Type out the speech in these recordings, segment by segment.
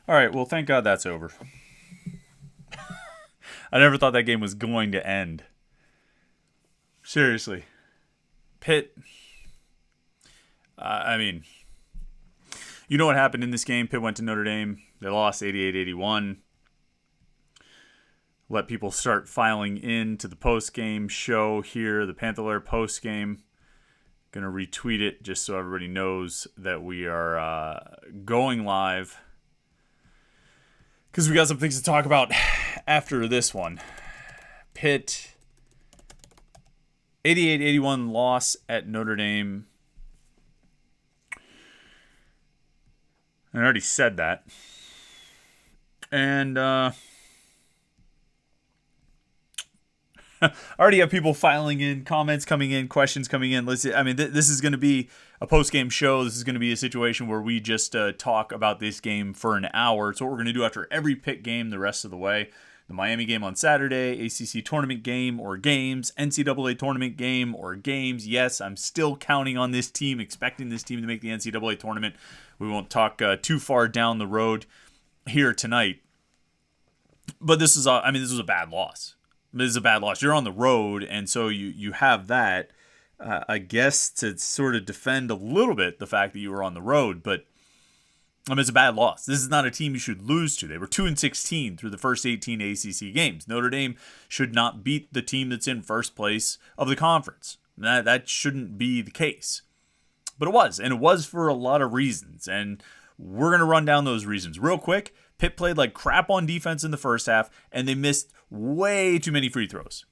All right, well, thank God that's over. I never thought that game was going to end. Seriously. Pitt, I mean, you know what happened in this game? Pitt went to Notre Dame. They lost 88-81. Let people start filing in to the post-game show here, the Panther-Lair Post-Game. Going to retweet it just so everybody knows that we are going live. Because we got some things to talk about after this one. Pitt, 88-81 loss at Notre Dame. I already said that. And I already have people filing in, comments coming in, questions coming in. Listen, I mean, this is going to be a post-game show. This is going to be a situation where we just talk about this game for an hour. It's what we're going to do after every Pitt game the rest of the way. The Miami game on Saturday, ACC tournament game or games, NCAA tournament game or games. Yes, I'm still counting on this team, expecting this team to make the NCAA tournament. We won't talk too far down the road here tonight. But this was a bad loss. This is a bad loss. You're on the road, and so you have that, I guess, to sort of defend a little bit the fact that you were on the road. But it's a bad loss. This is not a team you should lose to. They were 2-16 through the first 18 ACC games. Notre Dame should not beat the team that's in first place of the conference. That shouldn't be the case. But it was, and it was for a lot of reasons. And we're going to run down those reasons real quick. Pitt played like crap on defense in the first half, and they missed way too many free throws.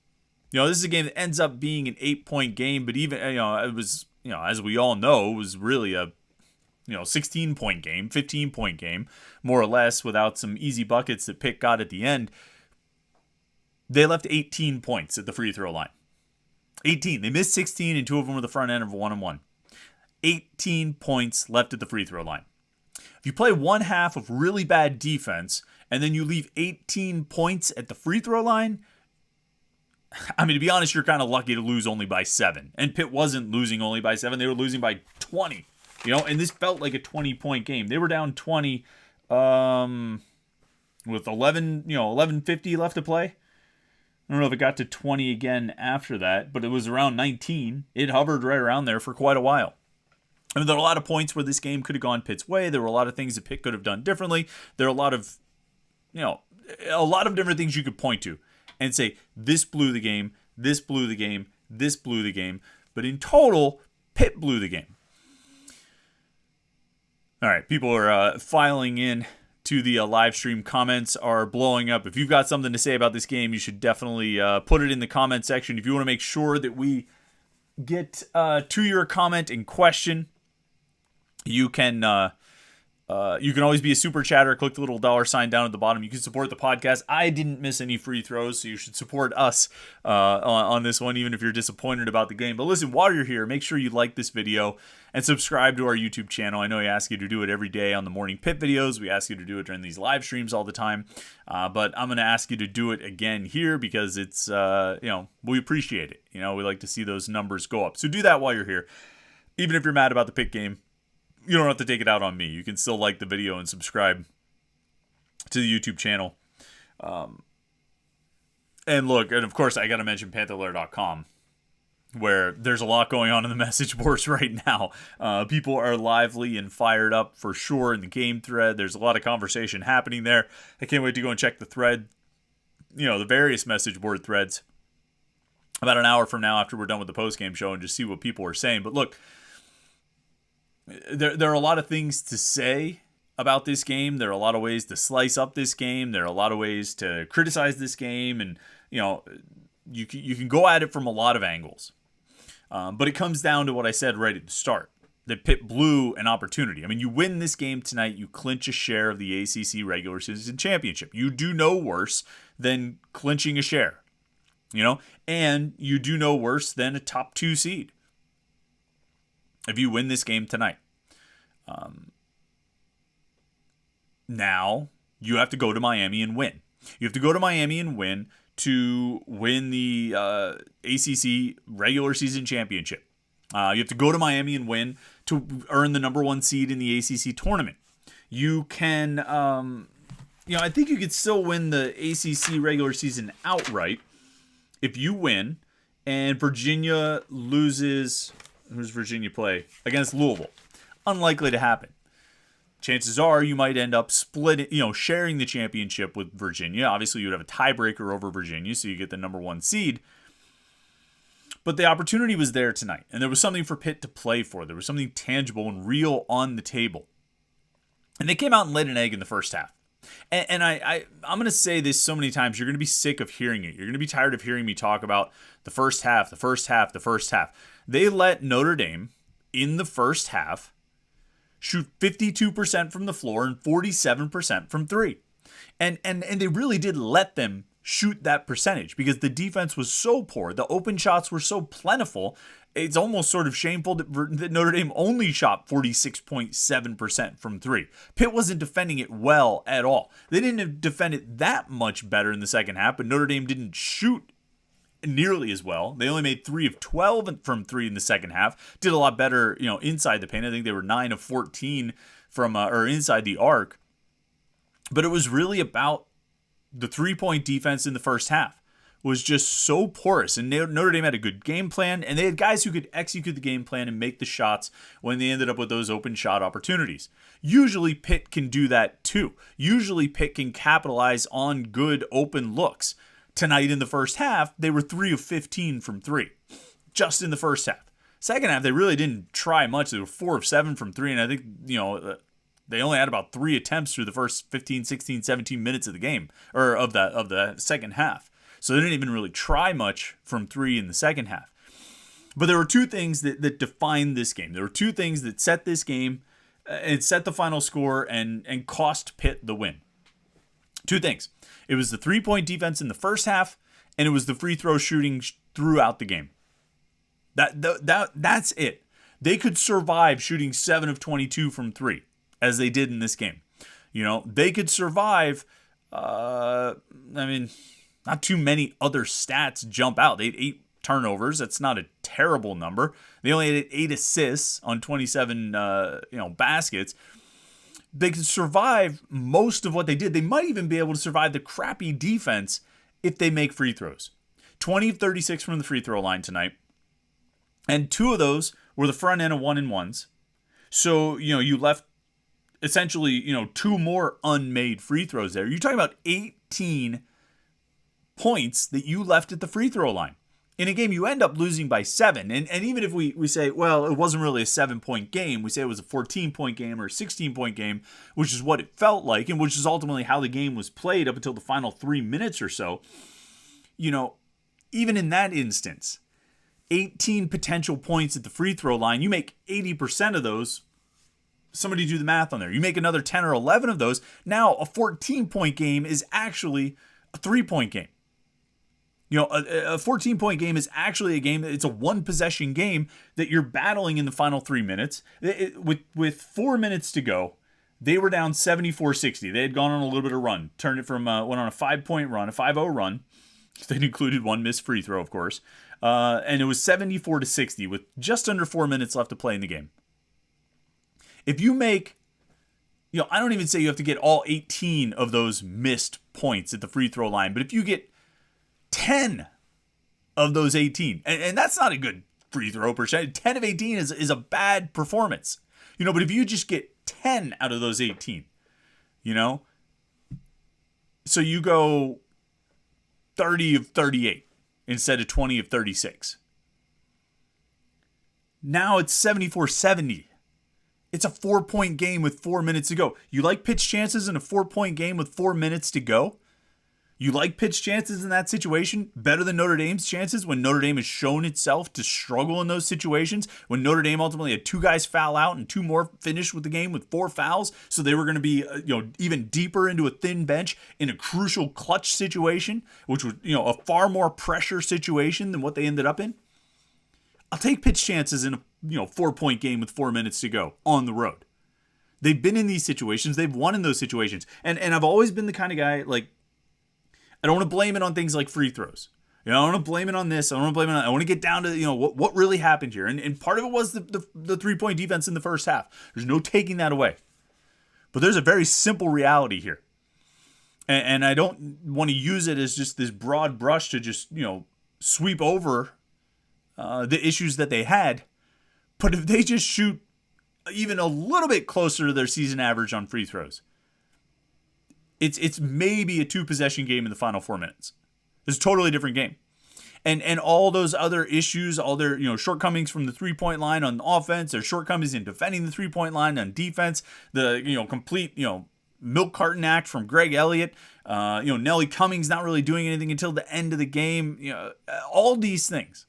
This is a game that ends up being an 8-point game, but even, it was, as we all know, it was really a 16-point game, 15-point game, more or less, without some easy buckets that Pitt got at the end. They left 18 points at the free throw line. 18. They missed 16, and 2 of them were the front end of a 1-on-1. 18 points left at the free throw line. If you play one half of really bad defense, and then you leave 18 points at the free throw line, I mean, to be honest, you're kind of lucky to lose only by 7. And Pitt wasn't losing only by 7. They were losing by 20. And this felt like a 20-point game. They were down 20 with 11:50 left to play. I don't know if it got to 20 again after that, but it was around 19. It hovered right around there for quite a while. I mean, there are a lot of points where this game could have gone Pitt's way. There were a lot of things that Pitt could have done differently. There are a lot of different things you could point to and say, this blew the game, this blew the game, this blew the game. But in total, Pitt blew the game. All right, people are filing in to the live stream. Comments are blowing up. If you've got something to say about this game, you should definitely put it in the comment section. If you want to make sure that we get to your comment and question, you can always be a super chatter. Click the little $sign down at the bottom. You can support the podcast. I didn't miss any free throws, so you should support us on this one, even if you're disappointed about the game. But listen, while you're here, make sure you like this video and subscribe to our YouTube channel. I know I ask you to do it every day on the morning Pitt videos. We ask you to do it during these live streams all the time. But I'm going to ask you to do it again here because it's, we appreciate it. We like to see those numbers go up. So do that while you're here. Even if you're mad about the Pitt game, you don't have to take it out on me. You can still like the video and subscribe to the YouTube channel. And look, and of course, I got to mention Panther-Lair.com, where there's a lot going on in the message boards right now. People are lively and fired up for sure in the game thread. There's a lot of conversation happening there. I can't wait to go and check the thread, the various message board threads about an hour from now after we're done with the post-game show and just see what people are saying. But look, there are a lot of things to say about this game. There are a lot of ways to slice up this game. There are a lot of ways to criticize this game. And, you can go at it from a lot of angles. But it comes down to what I said right at the start, that Pitt blew an opportunity. I mean, you win this game tonight, you clinch a share of the ACC regular season championship. You do no worse than clinching a share, and you do no worse than a top 2 seed if you win this game tonight. Now you have to go to Miami and win. You have to go to Miami and win to win the ACC regular season championship. You have to go to Miami and win to earn the number 1 seed in the ACC tournament. You can, I think you could still win the ACC regular season outright if you win and Virginia loses. Who's Virginia play? Against Louisville. Unlikely to happen. Chances are you might end up splitting, sharing the championship with Virginia. Obviously, you would have a tiebreaker over Virginia, so you get the number 1 seed. But the opportunity was there tonight, and there was something for Pitt to play for. There was something tangible and real on the table. And they came out and laid an egg in the first half. And I'm going to say this so many times, you're going to be sick of hearing it. You're going to be tired of hearing me talk about the first half. They let Notre Dame, in the first half, shoot 52% from the floor and 47% from three. And they really did let them shoot that percentage because the defense was so poor. The open shots were so plentiful. It's almost sort of shameful that Notre Dame only shot 46.7% from three. Pitt wasn't defending it well at all. They didn't defend it that much better in the second half, but Notre Dame didn't shoot nearly as well. They only made 3 of 12 from three in the second half. Did a lot better, inside the paint. I think they were 9 of 14 from or inside the arc. But it was really about the 3-point defense in the first half was just so porous. And Notre Dame had a good game plan, and they had guys who could execute the game plan and make the shots when they ended up with those open shot opportunities. Usually Pitt can do that too. Usually Pitt can capitalize on good open looks. Tonight in the first half, they were 3 of 15 from three, just in the first half. Second half, they really didn't try much. They were 4 of 7 from three, and I think, they only had about 3 attempts through the first 15, 16, 17 minutes of the game, or of the second half. So they didn't even really try much from three in the second half. But there were two things that defined this game. There were two things that set this game and set the final score and cost Pitt the win. Two things. It was the 3-point defense in the first half, and it was the free throw shooting throughout the game. That's it. They could survive shooting 7 of 22 from three, as they did in this game. They could survive. Not too many other stats jump out. They had 8 turnovers. That's not a terrible number. They only had 8 assists on 27, baskets. They could survive most of what they did. They might even be able to survive the crappy defense if they make free throws. 20 of 36 from the free throw line tonight. And 2 of those were the front end of 1-and-1s. So, you left essentially, 2 more unmade free throws there. You're talking about 18 points that you left at the free throw line. In a game, you end up losing by 7. And even if we say, well, it wasn't really a 7-point game, we say it was a 14-point game or a 16-point game, which is what it felt like, and which is ultimately how the game was played up until the final 3 minutes or so. Even in that instance, 18 potential points at the free throw line, you make 80% of those. Somebody do the math on there. You make another 10 or 11 of those. Now, a 14-point game is actually a 3-point game. A 14-point game is actually a game. It's a one-possession game that you're battling in the final 3 minutes. With 4 minutes to go, they were down 74-60. They had gone on a little bit of run. Turned it from went on a 5-point run, a 5-0 run. That included one missed free throw, of course. And it was 74-60 with just under 4 minutes left to play in the game. If you make, I don't even say you have to get all 18 of those missed points at the free throw line, but if you get 10 of those 18, and that's not a good free throw percentage. 10 of 18 is a bad performance. But if you just get 10 out of those 18, so you go 30 of 38 instead of 20 of 36. Now it's 74-70. It's a 4-point game with 4 minutes to go. You like Pitt's chances in a 4-point game with 4 minutes to go? You like Pitt's chances in that situation better than Notre Dame's chances when Notre Dame has shown itself to struggle in those situations, when Notre Dame ultimately had 2 guys foul out and 2 more finished with the game with 4 fouls, so they were going to be even deeper into a thin bench in a crucial clutch situation, which was a far more pressure situation than what they ended up in. I'll take Pitt's chances in a 4-point game with 4 minutes to go on the road. They've been in these situations. They've won in those situations. And I've always been the kind of guy, I don't want to blame it on things like free throws. I don't want to blame it on this. I don't want to blame it on. I want to get down to what really happened here. And part of it was the 3-point defense in the first half. There's no taking that away. But there's a very simple reality here. And I don't want to use it as just this broad brush to just, sweep over the issues that they had. But if they just shoot even a little bit closer to their season average on free throws, it's maybe a 2-possession game in the final 4 minutes. It's a totally different game. And all those other issues, all their shortcomings from the 3-point line on offense, their shortcomings in defending the 3-point line on defense, the complete milk carton act from Greg Elliott, Nelly Cummings not really doing anything until the end of the game, all these things,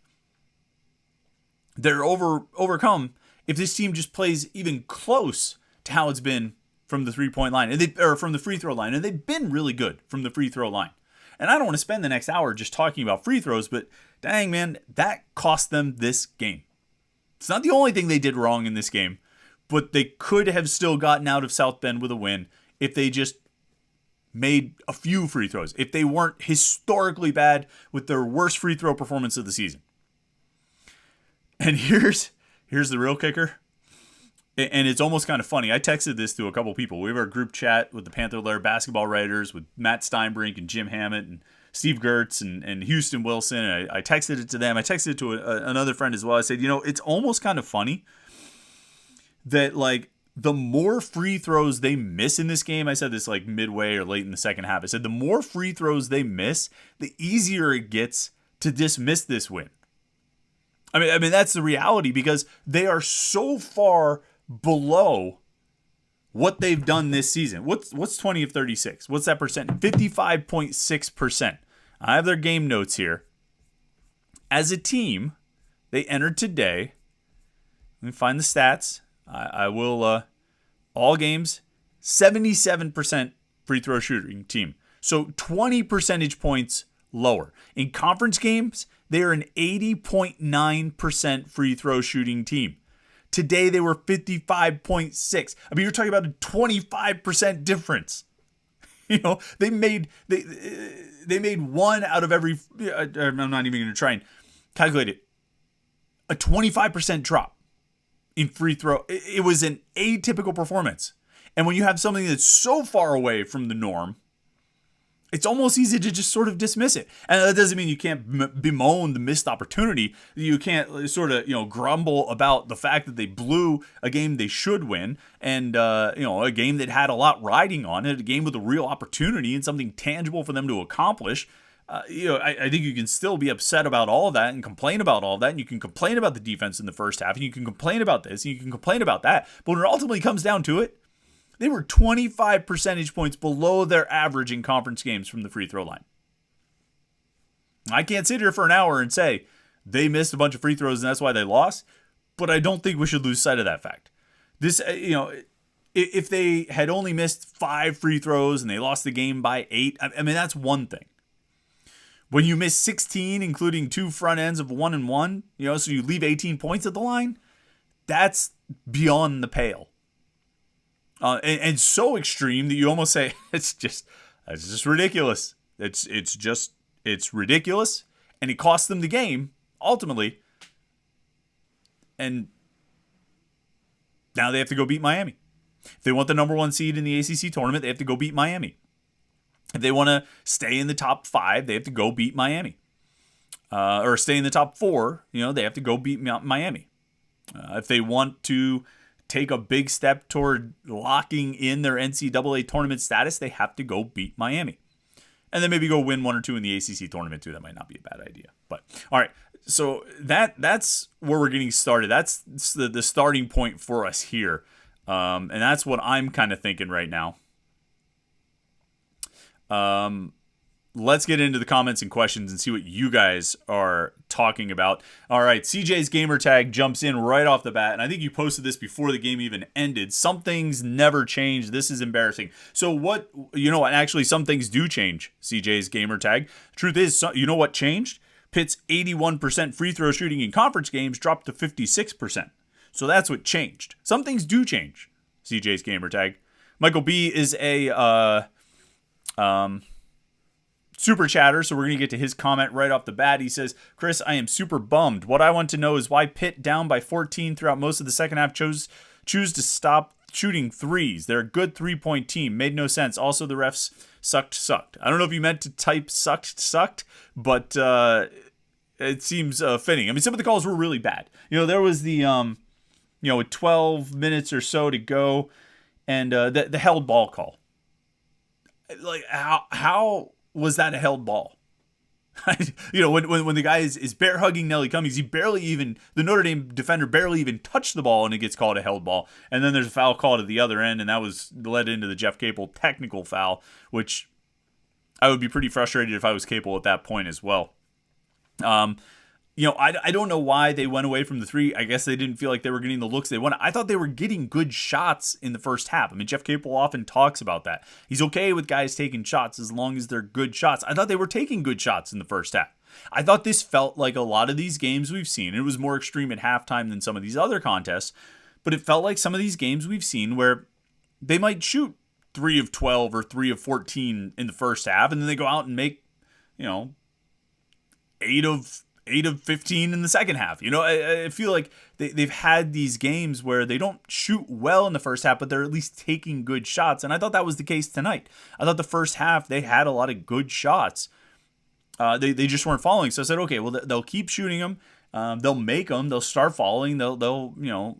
they're overcome if this team just plays even close to how it's been from the 3-point line, or from the free throw line, and they've been really good from the free throw line. And I don't want to spend the next hour just talking about free throws, but dang, man, that cost them this game. It's not the only thing they did wrong in this game, but they could have still gotten out of South Bend with a win if they just made a few free throws, if they weren't historically bad with their worst free throw performance of the season. And here's the real kicker. And it's almost kind of funny. I texted this to a couple people. We have our group chat with the Panther-Lair basketball writers, with Matt Steinbrink and Jim Hammett and Steve Gertz and Houston Wilson. And I texted it to them. I texted it to another friend as well. I said, it's almost kind of funny that, the more free throws they miss in this game, I said this midway or late in the second half. I said the more free throws they miss, the easier it gets to dismiss this win. I mean that's the reality, because they are so far below what they've done this season. What's 20 of 36? What's that percent? 55.6%. I have their game notes here. As a team, they entered today. Let me find the stats. I will all games 77% free throw shooting team. So 20 percentage points lower. In conference games, they are an 80.9% free throw shooting team. Today, they were 55.6. I mean, you're talking about a 25% difference. They made one out of every. I'm not even going to try and calculate it. A 25% drop in free throw. It was an atypical performance. And when you have something that's so far away from the norm, it's almost easy to just sort of dismiss it. And that doesn't mean you can't bemoan the missed opportunity. You can't sort of, grumble about the fact that they blew a game they should win, and, a game that had a lot riding on it, a game with a real opportunity and something tangible for them to accomplish. I think you can still be upset about all of that and complain about all of that. And you can complain about the defense in the first half, and you can complain about this, and you can complain about that. But when it ultimately comes down to it, they were 25 percentage points below their average in conference games from the free throw line. I can't sit here for an hour and say they missed a bunch of free throws and that's why they lost, but I don't think we should lose sight of that fact. This, if they had only missed 5 free throws and they lost the game by 8, I mean, that's one thing. When you miss 16, including 2 front ends of 1-1, so you leave 18 points at the line, that's beyond the pale. And so extreme that you almost say it's just ridiculous. It's ridiculous, and it cost them the game ultimately. And now they have to go beat Miami. If they want the number 1 seed in the ACC tournament, they have to go beat Miami. If they want to stay in the top 5, they have to go beat Miami. Or stay in the top 4, they have to go beat Miami. If they want to take a big step toward locking in their NCAA tournament status, they have to go beat Miami. And then maybe go win 1 or 2 in the ACC tournament too. That might not be a bad idea. But all right, so that's where we're getting started. That's the starting point for us here. And that's what I'm kind of thinking right now. Let's get into the comments and questions and see what you guys are talking about. All right, CJ's gamer tag jumps in right off the bat, and I think you posted this before the game even ended. Some things never change. This is embarrassing. So actually some things do change, CJ's gamer tag. Truth is, you know what changed? Pitt's 81% free throw shooting in conference games dropped to 56%. So that's what changed. Some things do change, CJ's gamer tag. Michael B is a super chatter, so we're going to get to his comment right off the bat. He says, Chris, I am super bummed. What I want to know is why Pitt, down by 14 throughout most of the second half, choose to stop shooting threes. They're a good 3-point team. Made no sense. Also, the refs sucked. I don't know if you meant to type sucked, but it seems fitting. I mean, some of the calls were really bad. There was the, with 12 minutes or so to go, and the held ball call. Like, how was that a held ball? When the guy is bear hugging Nelly Cummings, the Notre Dame defender barely even touched the ball, and it gets called a held ball. And then there's a foul call to the other end, and that was led into the Jeff Capel technical foul, which I would be pretty frustrated if I was Capel at that point as well. I don't know why they went away from the three. I guess they didn't feel like they were getting the looks they wanted. I thought they were getting good shots in the first half. I mean, Jeff Capel often talks about that. He's okay with guys taking shots as long as they're good shots. I thought they were taking good shots in the first half. I thought this felt like a lot of these games we've seen. It was more extreme at halftime than some of these other contests, but it felt like some of these games we've seen where they might shoot 3 of 12 or 3 of 14 in the first half, and then they go out and make, 8 of 15 in the second half. I feel like they've had these games where they don't shoot well in the first half, but they're at least taking good shots. And I thought that was the case tonight. I thought the first half, they had a lot of good shots. They just weren't falling. So I said, okay, well, they'll keep shooting them. They'll make them. They'll start falling. They'll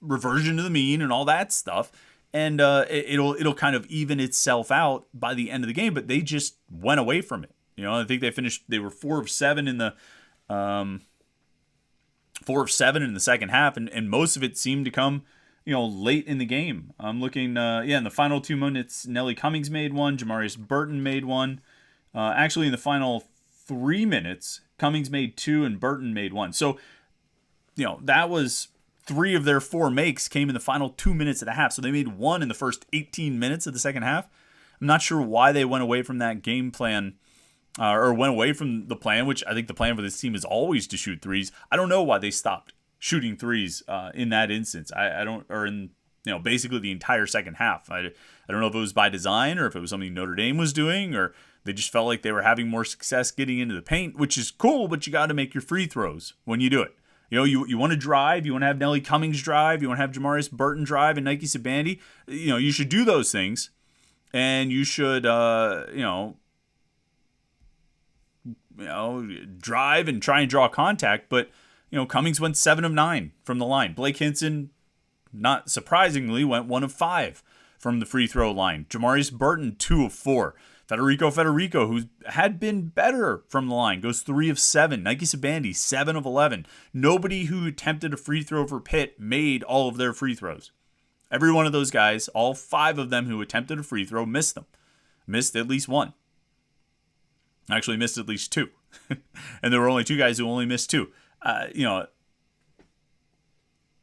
reversion to the mean and all that stuff. And it'll kind of even itself out by the end of the game, but they just went away from it. I think they were 4 of 7 in the 4 of 7 in the second half, and most of it seemed to come, late in the game. I'm looking, in the final 2 minutes, Nelly Cummings made one, Jamarius Burton made one. Actually, in the final 3 minutes, Cummings made 2 and Burton made 1. So, that was 3 of their 4 makes came in the final 2 minutes of the half. So they made 1 in the first 18 minutes of the second half. I'm not sure why they went away from that game plan. Or went away from the plan, which I think the plan for this team is always to shoot threes. I don't know why they stopped shooting threes in that instance. I don't, or in basically the entire second half. I don't know if it was by design or if it was something Notre Dame was doing, or they just felt like they were having more success getting into the paint, which is cool, but you got to make your free throws when you do it. You want to drive, you want to have Nelly Cummings drive, you want to have Jamarius Burton drive and Nike Sabandi. You should do those things, and you should drive and try and draw contact, but Cummings went 7 of 9 from the line. Blake Hinson, not surprisingly, went 1 of 5 from the free throw line. Jamarius Burton, 2 of 4. Federico, who had been better from the line, goes 3 of 7. Nike Sabandi, 7 of 11. Nobody who attempted a free throw for Pitt made all of their free throws. Every one of those guys, all 5 of them who attempted a free throw, missed them. Missed at least 1. Actually missed at least 2. And there were only 2 guys who only missed 2.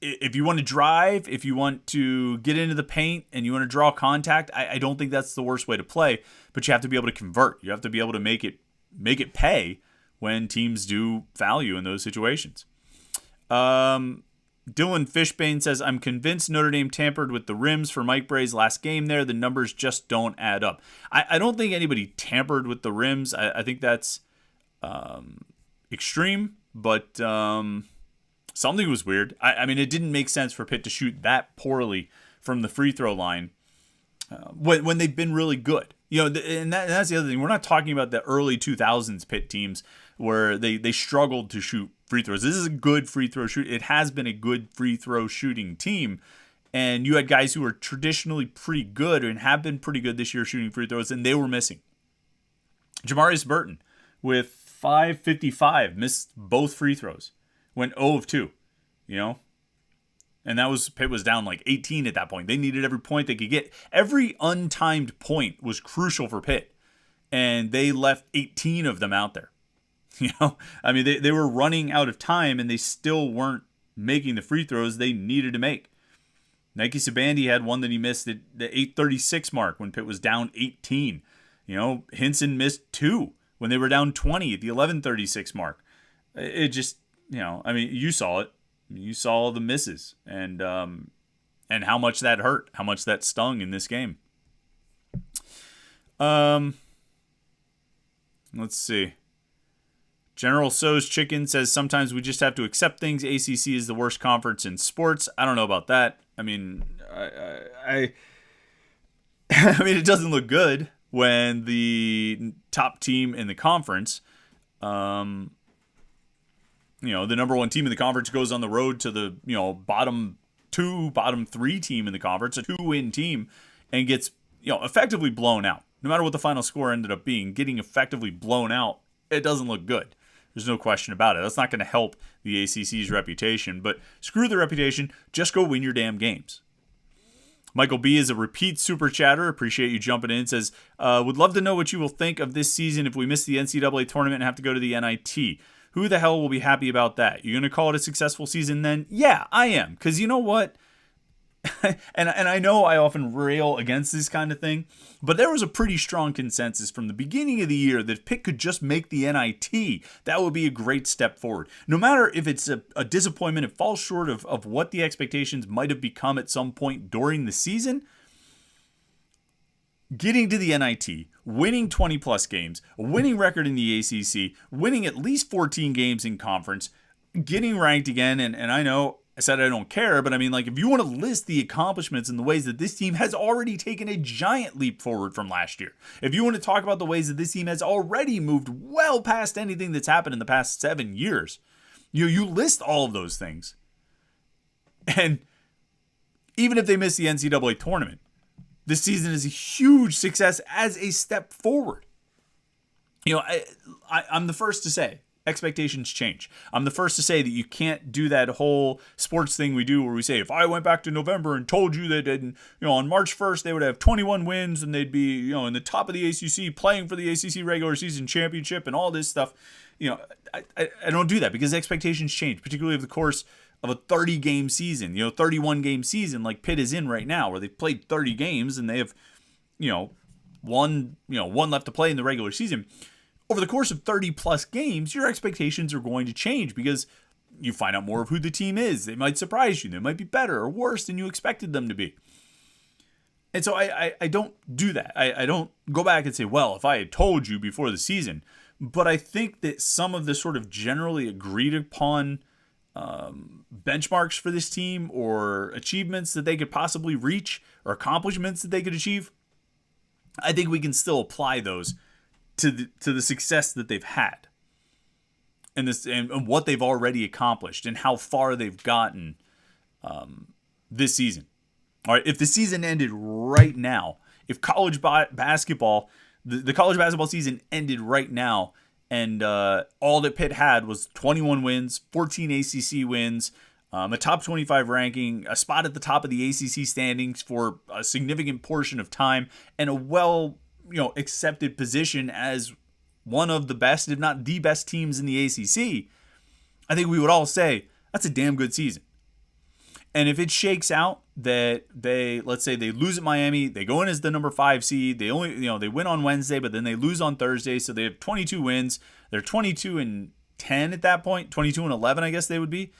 If you want to drive, if you want to get into the paint and you want to draw contact, I don't think that's the worst way to play, but you have to be able to convert. You have to be able to make it pay when teams do foul you in those situations. Dylan Fishbane says, I'm convinced Notre Dame tampered with the rims for Mike Bray's last game there. The numbers just don't add up. I don't think anybody tampered with the rims. I think that's extreme, but something was weird. I mean, it didn't make sense for Pitt to shoot that poorly from the free throw line when they've been really good. And that's the other thing. We're not talking about the early 2000s Pitt teams where they struggled to shoot free throws. This is a good free throw shoot. It has been a good free throw shooting team. And you had guys who were traditionally pretty good and have been pretty good this year shooting free throws, and they were missing. Jamarius Burton with 5.55 missed both free throws. Went 0 of 2, And Pitt was down like 18 at that point. They needed every point they could get. Every untimed point was crucial for Pitt. And they left 18 of them out there. I mean, they were running out of time and they still weren't making the free throws they needed to make. Nike Sabandi had one that he missed at the 8:36 mark when Pitt was down 18. Hinson missed 2 when they were down 20 at the 11:36 mark. It just, I mean, you saw it. You saw the misses and how much that hurt, how much that stung in this game. Let's see. General So's Chicken says sometimes we just have to accept things. ACC is the worst conference in sports. I don't know about that. I mean, I mean, it doesn't look good when the top team in the conference, the number one team in the conference goes on the road to the, bottom 3 team in the conference, a 2-win team, and gets, effectively blown out. No matter what the final score ended up being, getting effectively blown out, it doesn't look good. There's no question about it. That's not going to help the ACC's reputation. But screw the reputation. Just go win your damn games. Michael B. is a repeat super chatter. Appreciate you jumping in. Says, would love to know what you will think of this season if we miss the NCAA tournament and have to go to the NIT. Who the hell will be happy about that? You're going to call it a successful season then? Yeah, I am. Because you know what? and I know I often rail against this kind of thing, but there was a pretty strong consensus from the beginning of the year that if Pitt could just make the NIT, that would be a great step forward. No matter if it's a disappointment, it falls short of what the expectations might have become at some point during the season. Getting to the NIT, winning 20-plus games, a winning record in the ACC, winning at least 14 games in conference, getting ranked again, and I know I said I don't care, but I mean, like, if you want to list the accomplishments and the ways that this team has already taken a giant leap forward from last year, if you want to talk about the ways that this team has already moved well past anything that's happened in the past 7 years, you list all of those things. And even if they miss the NCAA tournament, this season is a huge success as a step forward. I'm the first to say, expectations change. I'm the first to say that you can't do that whole sports thing we do where we say, if I went back to November and told you that on March 1st they would have 21 wins and they'd be in the top of the ACC playing for the ACC regular season championship and all this stuff, I don't do that because expectations change, particularly over the course of a 30-game season, 31-game season like Pitt is in right now, where they've played 30 games and they have, one left to play in the regular season. Over the course of 30-plus games, your expectations are going to change because you find out more of who the team is. They might surprise you. They might be better or worse than you expected them to be. And so I don't do that. I don't go back and say, well, if I had told you before the season. But I think that some of the sort of generally agreed upon benchmarks for this team or achievements that they could possibly reach or accomplishments that they could achieve, I think we can still apply those to the success that they've had and what they've already accomplished and how far they've gotten this season. All right, if the season ended right now, if college basketball, the college basketball season ended right now, and all that Pitt had was 21 wins, 14 ACC wins, a top 25 ranking, a spot at the top of the ACC standings for a significant portion of time, and a accepted position as one of the best, if not the best teams in the ACC, I think we would all say that's a damn good season. And if it shakes out that let's say they lose at Miami, they go in as the number 5 seed, they only, they win on Wednesday, but then they lose on Thursday, so they have 22 wins. They're 22-10 at that point, 22-11, I guess they would be.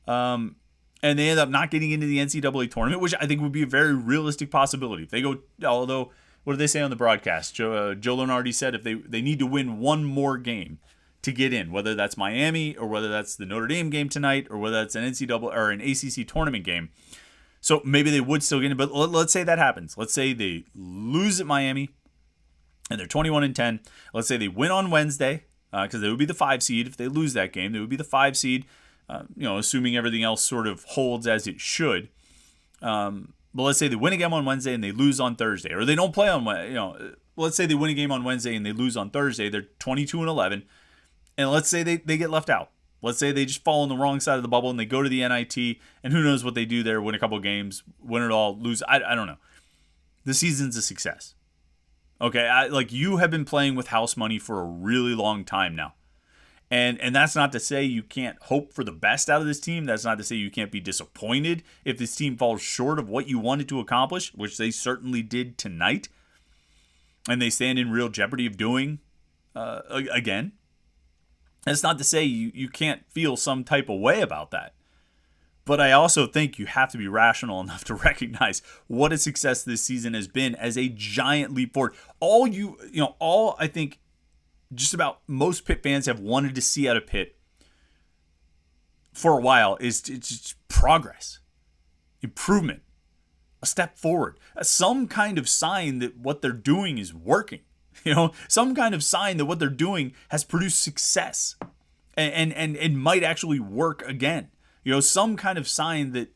And they end up not getting into the NCAA tournament, which I think would be a very realistic possibility. If they go, although, what did they say on the broadcast? Joe Lunardi said if they need to win one more game to get in, whether that's Miami or whether that's the Notre Dame game tonight or whether that's an NCAA or an ACC tournament game. So maybe they would still get in, but let's say that happens. Let's say they lose at Miami and they're 21-10. Let's say they win on Wednesday because they would be the 5 seed. If they lose that game, they would be the 5 seed, assuming everything else sort of holds as it should. But let's say they win a game on Wednesday and they lose on Thursday, or they don't play on, let's say they win a game on Wednesday and they lose on Thursday. They're 22-11. And let's say they get left out. Let's say they just fall on the wrong side of the bubble and they go to the NIT, and who knows what they do there, win a couple games, win it all, lose. I don't know. The season's a success. Okay, you have been playing with house money for a really long time now. And that's not to say you can't hope for the best out of this team. That's not to say you can't be disappointed if this team falls short of what you wanted to accomplish, which they certainly did tonight. And they stand in real jeopardy of doing again. That's not to say you can't feel some type of way about that. But I also think you have to be rational enough to recognize what a success this season has been as a giant leap forward. All I think just about most Pitt fans have wanted to see out of Pitt for a while is just progress, improvement, a step forward, some kind of sign that what they're doing is working. Some kind of sign that what they're doing has produced success and might actually work again. Some kind of sign that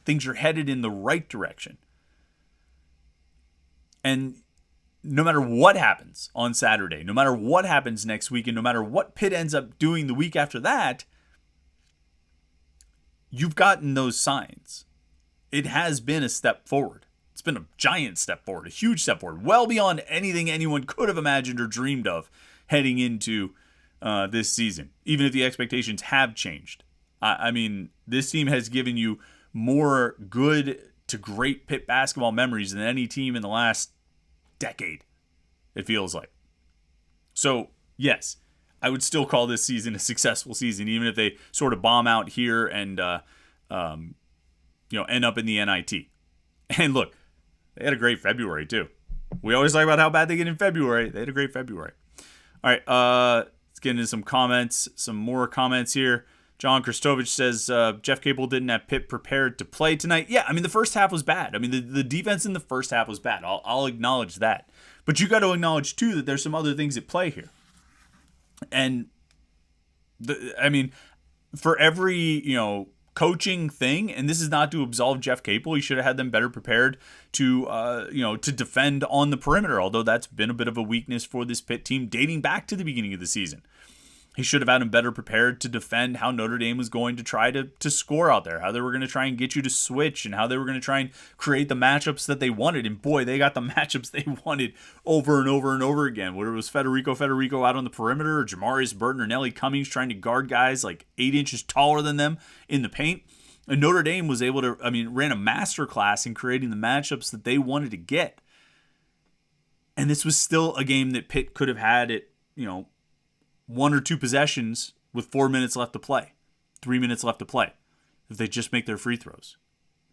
things are headed in the right direction. And no matter what happens on Saturday, no matter what happens next week, and no matter what Pitt ends up doing the week after that, you've gotten those signs. It has been a step forward. It's been a giant step forward, a huge step forward, well beyond anything anyone could have imagined or dreamed of heading into this season, even if the expectations have changed. I mean, this team has given you more good to great Pitt basketball memories than any team in the last decade, it feels like. So, yes, I would still call this season a successful season, even if they sort of bomb out here and end up in the NIT. And look, they had a great February too. We always talk about how bad they get in February. They had a great February. All right, let's get into some comments. Some more comments here. John Kristovich says, Jeff Capel didn't have Pitt prepared to play tonight. Yeah, I mean, the first half was bad. I mean, the defense in the first half was bad. I'll acknowledge that. But you got to acknowledge, too, that there's some other things at play here. And, for every, coaching thing, and this is not to absolve Jeff Capel, he should have had them better prepared to defend on the perimeter, although that's been a bit of a weakness for this Pitt team dating back to the beginning of the season. He should have had him better prepared to defend how Notre Dame was going to try to score out there, how they were going to try and get you to switch, and how they were going to try and create the matchups that they wanted. And boy, they got the matchups they wanted over and over and over again. Whether it was Federico out on the perimeter, or Jamarius Burton or Nelly Cummings trying to guard guys like 8 inches taller than them in the paint. And Notre Dame was able to, ran a masterclass in creating the matchups that they wanted to get. And this was still a game that Pitt could have had it, 1 or 2 possessions with 4 minutes left to play, 3 minutes left to play, if they just make their free throws.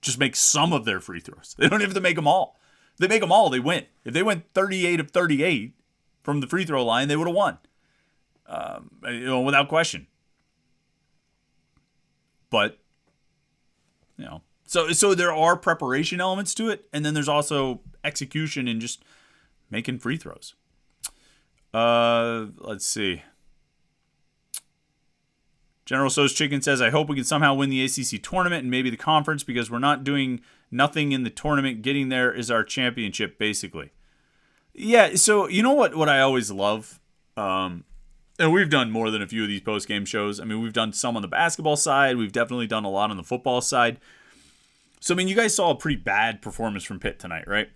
Just make some of their free throws. They don't have to make them all. If they make them all, they win. If they went 38 of 38 from the free throw line, they would have won, without question. But, so there are preparation elements to it, and then there's also execution and just making free throws. Let's see. General So's Chicken says, I hope we can somehow win the ACC tournament and maybe the conference, because we're not doing nothing in the tournament. Getting there is our championship, basically. Yeah, so you know what I always love? And we've done more than a few of these post-game shows. We've done some on the basketball side. We've definitely done a lot on the football side. So, you guys saw a pretty bad performance from Pitt tonight, right?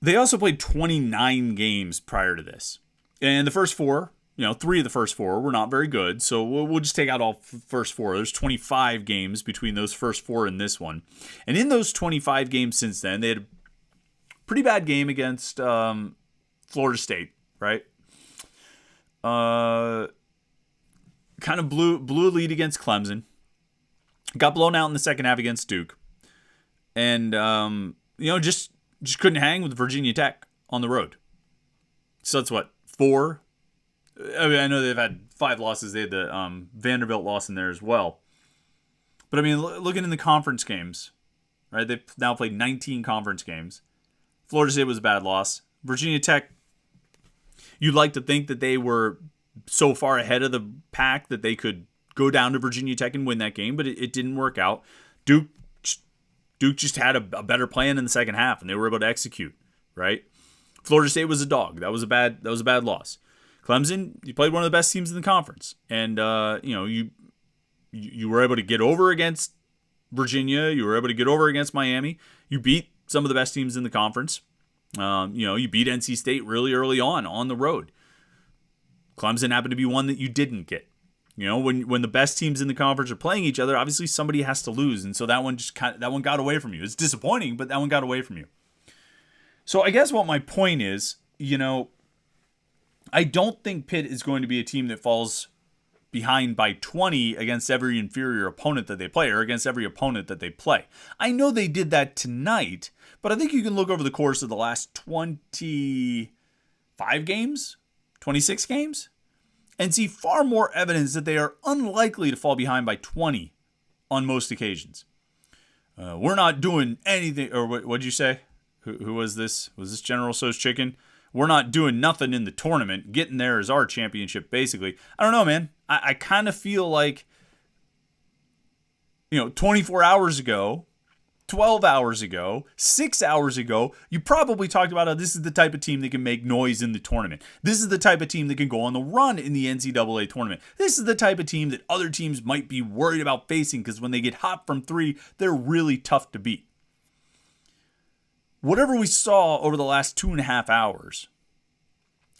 They also played 29 games prior to this. And the first 4, 3 of the first 4 were not very good. So we'll just take out all first 4. There's 25 games between those first 4 and this one. And in those 25 games since then, they had a pretty bad game against Florida State, right? Kind of blew a lead against Clemson. Got blown out in the second half against Duke. And, just couldn't hang with Virginia Tech on the road. So that's what, 4? I know they've had 5 losses. They had the Vanderbilt loss in there as well. But looking in the conference games, right? They've now played 19 conference games. Florida State was a bad loss. Virginia Tech, you'd like to think that they were so far ahead of the pack that they could go down to Virginia Tech and win that game, but it didn't work out. Duke just had a better plan in the second half, and they were able to execute, right? Florida State was a dog. That was a bad loss. Clemson, you played one of the best teams in the conference, and you were able to get over against Virginia. You were able to get over against Miami. You beat some of the best teams in the conference. You beat NC State really early on the road. Clemson happened to be one that you didn't get. When the best teams in the conference are playing each other, obviously somebody has to lose, and so that one got away from you. It's disappointing, but that one got away from you. So I guess what my point is, I don't think Pitt is going to be a team that falls behind by 20 against every inferior opponent that they play, or against every opponent that they play. I know they did that tonight, but I think you can look over the course of the last 25 5 games, 26 games, and see far more evidence that they are unlikely to fall behind by 20 on most occasions. We're not doing anything, or what'd you say? Who was this? Was this General So's Chicken? We're not doing nothing in the tournament. Getting there is our championship, basically. I don't know, man. I kind of feel like, 24 hours ago, 12 hours ago, 6 hours ago, you probably talked about how this is the type of team that can make noise in the tournament. This is the type of team that can go on the run in the NCAA tournament. This is the type of team that other teams might be worried about facing because when they get hot from 3, they're really tough to beat. Whatever we saw over the last 2.5 hours,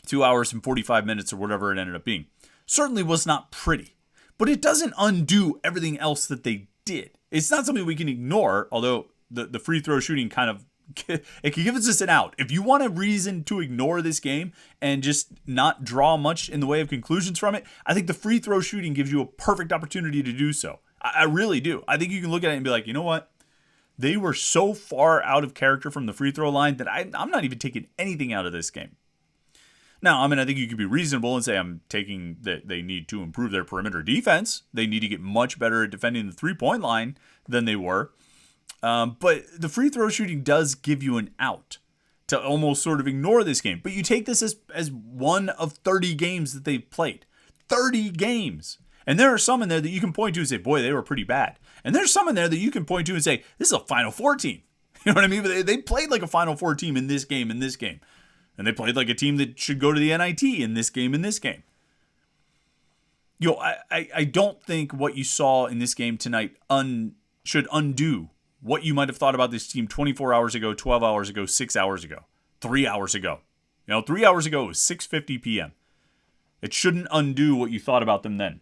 2 hours and 45 minutes or whatever it ended up being, certainly was not pretty. But it doesn't undo everything else that they did. It's not something we can ignore, although the free throw shooting kind of, it can give us an out. If you want a reason to ignore this game and just not draw much in the way of conclusions from it, I think the free throw shooting gives you a perfect opportunity to do so. I really do. I think you can look at it and be like, you know what? They were so far out of character from the free throw line that I'm not even taking anything out of this game. Now, I think you could be reasonable and say I'm taking that they need to improve their perimeter defense. They need to get much better at defending the three-point line than they were. But the free throw shooting does give you an out to almost sort of ignore this game. But you take this as one of 30 games that they've played. 30 games. And there are some in there that you can point to and say, boy, they were pretty bad. And there's some in there that you can point to and say, this is a Final Four team. You know what I mean? But they played like a Final Four team in this game, And they played like a team that should go to the NIT in this game, I don't think what you saw in this game tonight should undo what you might have thought about this team 24 hours ago, 12 hours ago, 6 hours ago, 3 hours ago. 3 hours ago it was 6:50 p.m. It shouldn't undo what you thought about them then.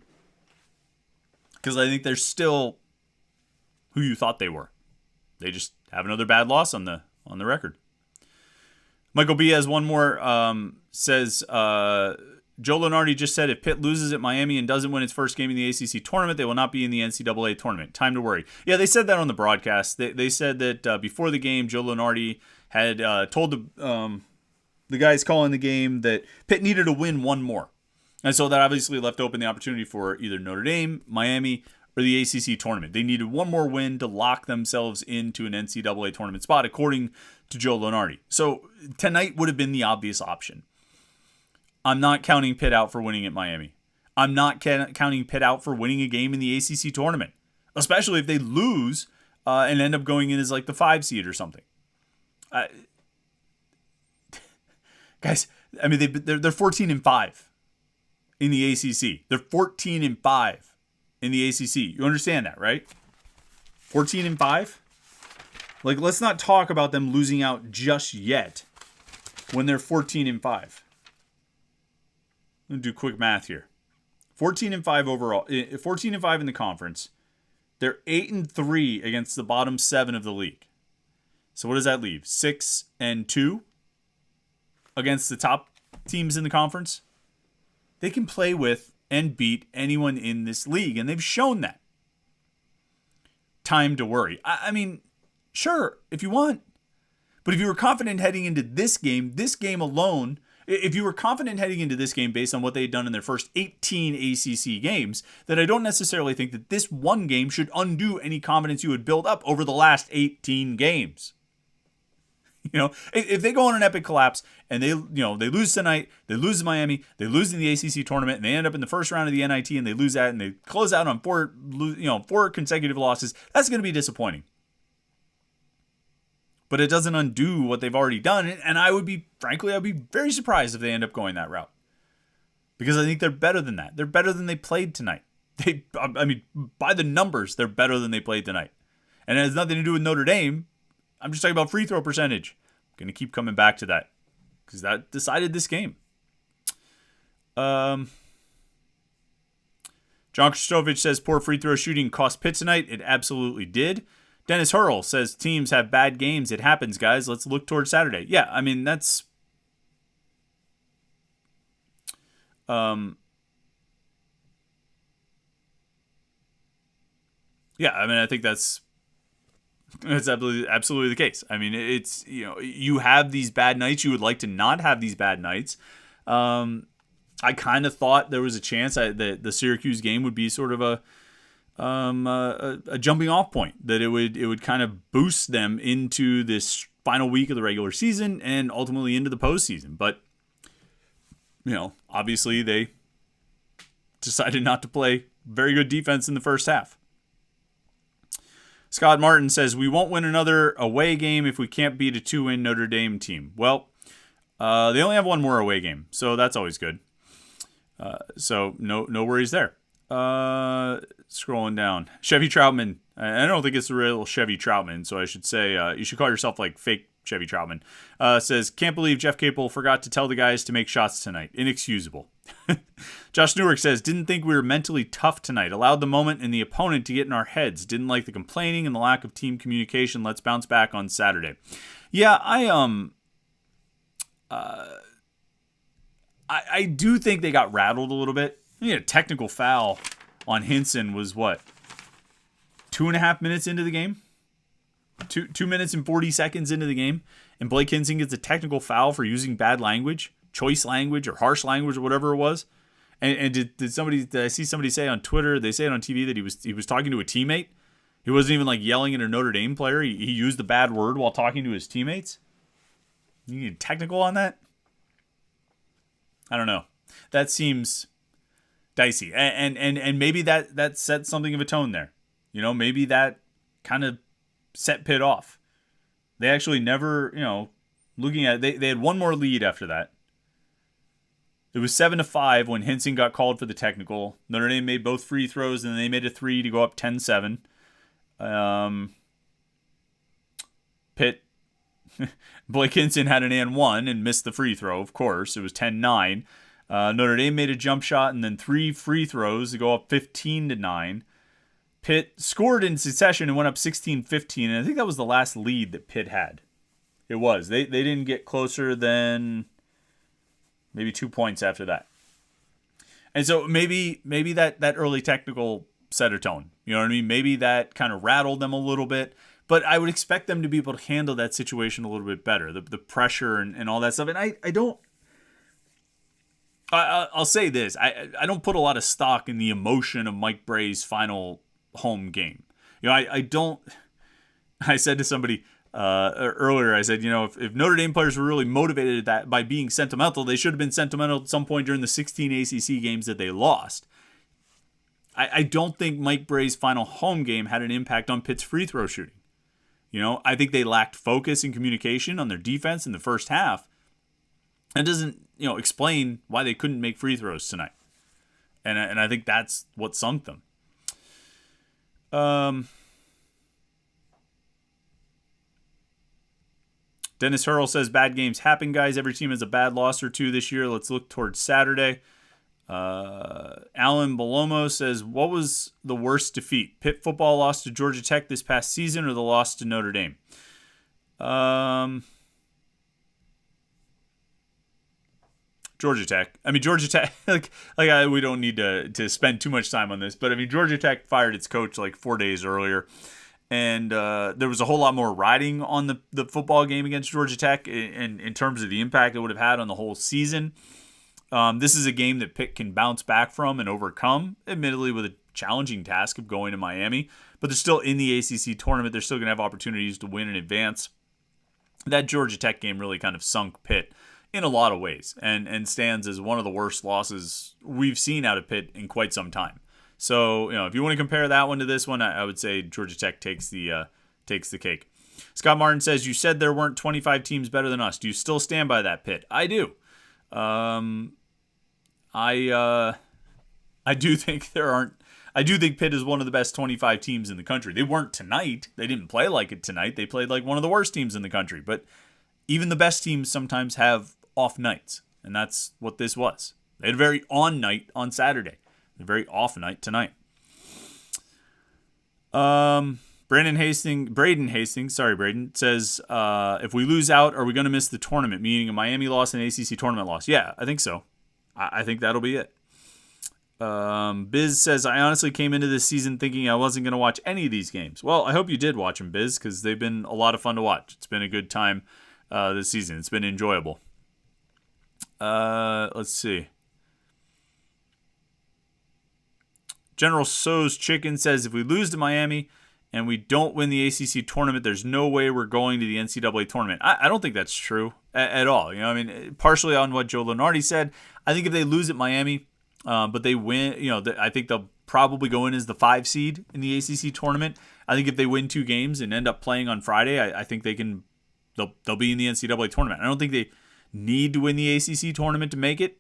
Because I think they're still who you thought they were. They just have another bad loss on the record. Michael B has one more, says, Joe Lunardi just said if Pitt loses at Miami and doesn't win its first game in the ACC tournament, they will not be in the NCAA tournament. Time to worry. Yeah, they said that on the broadcast. They said that before the game, Joe Lunardi had told the guys calling the game that Pitt needed to win one more. And so that obviously left open the opportunity for either Notre Dame, Miami, or the ACC tournament. They needed one more win to lock themselves into an NCAA tournament spot, according to Joe Lunardi. So tonight would have been the obvious option. I'm not counting Pitt out for winning at Miami. I'm not counting Pitt out for winning a game in the ACC tournament, especially if they lose and end up going in as like the 5 seed or something. Guys, they're 14-5 in the ACC. They're 14-5 in the ACC. You understand that, right? 14-5. Like, let's not talk about them losing out just yet when they're 14-5. I'm going to do quick math here. 14-5 overall. 14-5 in the conference. They're 8-3 against the bottom 7 of the league. So what does that leave? 6-2 against the top teams in the conference. They can play with and beat anyone in this league, and they've shown that. Time to worry. Sure, if you want. But if you were confident heading into this game alone, if you were confident heading into this game based on what they had done in their first 18 ACC games, then I don't necessarily think that this one game should undo any confidence you had built up over the last 18 games. If they go on an epic collapse and they lose tonight, they lose to Miami, they lose in the ACC tournament, and they end up in the first round of the NIT and they lose that and they close out on 4 consecutive losses, that's going to be disappointing. But it doesn't undo what they've already done. And I'd be very surprised if they end up going that route. Because I think they're better than that. They're better than they played tonight. By the numbers, they're better than they played tonight. And it has nothing to do with Notre Dame. I'm just talking about free throw percentage. I'm going to keep coming back to that. Because that decided this game. John Krastovich says poor free throw shooting cost Pitt tonight. It absolutely did. Dennis Hurl says teams have bad games. It happens, guys. Let's look towards Saturday. Yeah, that's... I think that's That's absolutely the case. I mean, it's, you have these bad nights. You would like to not have these bad nights. I kind of thought there was a chance that the Syracuse game would be sort of a jumping off point, that it would kind of boost them into this final week of the regular season and ultimately into the postseason. But, obviously they decided not to play very good defense in the first half. Scott Martin says, we won't win another away game if we can't beat a 2-win Notre Dame team. Well, they only have one more away game, so that's always good. So no worries there. Scrolling down. Chevy Troutman. I don't think it's the real Chevy Troutman, so I should say you should call yourself like fake Chevy Troutman. Says, can't believe Jeff Capel forgot to tell the guys to make shots tonight. Inexcusable. Josh Newark says, didn't think we were mentally tough tonight. Allowed the moment and the opponent to get in our heads. Didn't like the complaining and the lack of team communication. Let's bounce back on Saturday. Yeah, I do think they got rattled a little bit. A technical foul on Hinson was what? 2.5 minutes into the game? 2 minutes and 40 seconds into the game, and Blake Hinson gets a technical foul for using bad language, choice language, or harsh language, or whatever it was. And did I see somebody say on Twitter, they say it on TV, that he was talking to a teammate? He wasn't even like yelling at a Notre Dame player. He used the bad word while talking to his teammates. You need technical on that? I don't know. That seems dicey. And maybe that set something of a tone there. Maybe that kind of set Pitt off. They actually never, looking at it, they had one more lead after that. It was 7-5 when Hinson got called for the technical. Notre Dame made both free throws, and then they made a 3 to go up 10-7. Pitt, Blake Hinson had an and 1 and missed the free throw, of course. It was 10-9. Notre Dame made a jump shot and then 3 free throws to go up 15-9. Pitt scored in succession and went up 16-15, and I think that was the last lead that Pitt had. It was. They didn't get closer than maybe 2 points after that. And so maybe that early technical set a tone. You know what I mean? Maybe that kind of rattled them a little bit. But I would expect them to be able to handle that situation a little bit better, the pressure and all that stuff. And I'll say this. I don't put a lot of stock in the emotion of Mike Bray's final home game. I said to somebody earlier, I said, if Notre Dame players were really motivated by being sentimental, they should have been sentimental at some point during the 16 ACC games that they lost. I don't think Mike Bray's final home game had an impact on Pitt's free throw shooting. I think they lacked focus and communication on their defense in the first half. That doesn't, explain why they couldn't make free throws tonight. And I think that's what sunk them. Dennis Hurl says, bad games happen, guys. Every team has a bad loss or two this year. Let's look towards Saturday. Alan Balomo says, what was the worst defeat? Pitt football lost to Georgia Tech this past season or the loss to Notre Dame? Georgia Tech. I mean, Georgia Tech, we don't need to spend too much time on this, but I mean, Georgia Tech fired its coach like 4 days earlier. And there was a whole lot more riding on the football game against Georgia Tech in terms of the impact it would have had on the whole season. This is a game that Pitt can bounce back from and overcome, admittedly with a challenging task of going to Miami. But they're still in the ACC tournament. They're still going to have opportunities to win in advance. That Georgia Tech game really kind of sunk Pitt in a lot of ways and stands as one of the worst losses we've seen out of Pitt in quite some time. So, if you want to compare that one to this one, I would say Georgia Tech takes the cake. Scott Martin says, you said there weren't 25 teams better than us. Do you still stand by that, Pitt? I do. I do think there aren't. I do think Pitt is one of the best 25 teams in the country. They weren't tonight. They didn't play like it tonight. They played like one of the worst teams in the country. But even the best teams sometimes have off nights, and that's what this was. They had a very on night on Saturday. A very off night tonight. Braden Hastings, sorry, Braden, says, if we lose out, are we going to miss the tournament? Meaning a Miami loss and an ACC tournament loss. Yeah, I think so. I think that'll be it. Biz says, I honestly came into this season thinking I wasn't going to watch any of these games. Well, I hope you did watch them, Biz, because they've been a lot of fun to watch. It's been a good time this season. It's been enjoyable. Let's see. General So's Chicken says, if we lose to Miami and we don't win the ACC tournament, there's no way we're going to the NCAA tournament. I don't think that's true at all. You know, I mean, partially on what Joe Lunardi said. I think if they lose at Miami, but they win, you know, I think they'll probably go in as the 5 seed in the ACC tournament. I think if they win 2 games and end up playing on Friday, I think they'll be in the NCAA tournament. I don't think they need to win the ACC tournament to make it.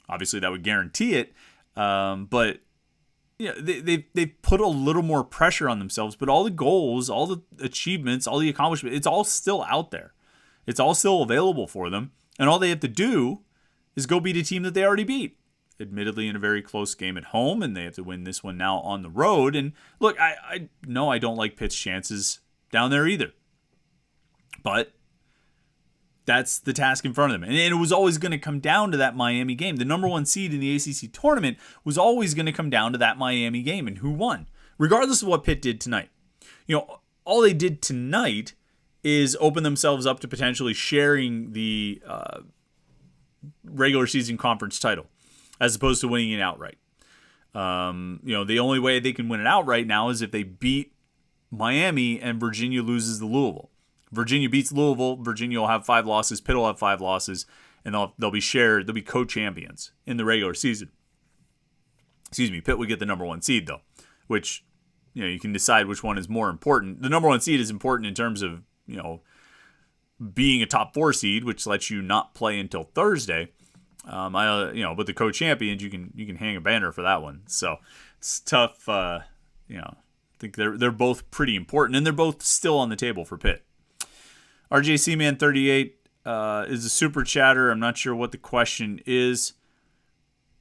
Obviously, that would guarantee it. But yeah, they put a little more pressure on themselves. But all the goals, all the achievements, all the accomplishments, it's all still out there. It's all still available for them. And all they have to do is go beat a team that they already beat. Admittedly, in a very close game at home, and they have to win this one now on the road. And look, I know I don't like Pitt's chances down there either. But that's the task in front of them. And it was always going to come down to that Miami game. The number 1 seed in the ACC tournament was always going to come down to that Miami game and who won, regardless of what Pitt did tonight. You know, all they did tonight is open themselves up to potentially sharing the regular season conference title as opposed to winning it outright. You know, the only way they can win it outright now is if they beat Miami and Virginia loses to Louisville. Virginia beats Louisville, Virginia will have 5 losses, Pitt will have 5 losses, and they'll be shared, they'll be co-champions in the regular season. Excuse me, Pitt would get the number 1 seed though, which, you know, you can decide which one is more important. The number 1 seed is important in terms of, you know, being a top 4 seed, which lets you not play until Thursday. You know, but the co-champions, you can hang a banner for that one. So it's tough. You know, I think they're both pretty important, and they're both still on the table for Pitt. RJC Man 38 is a super chatter. I'm not sure what the question is.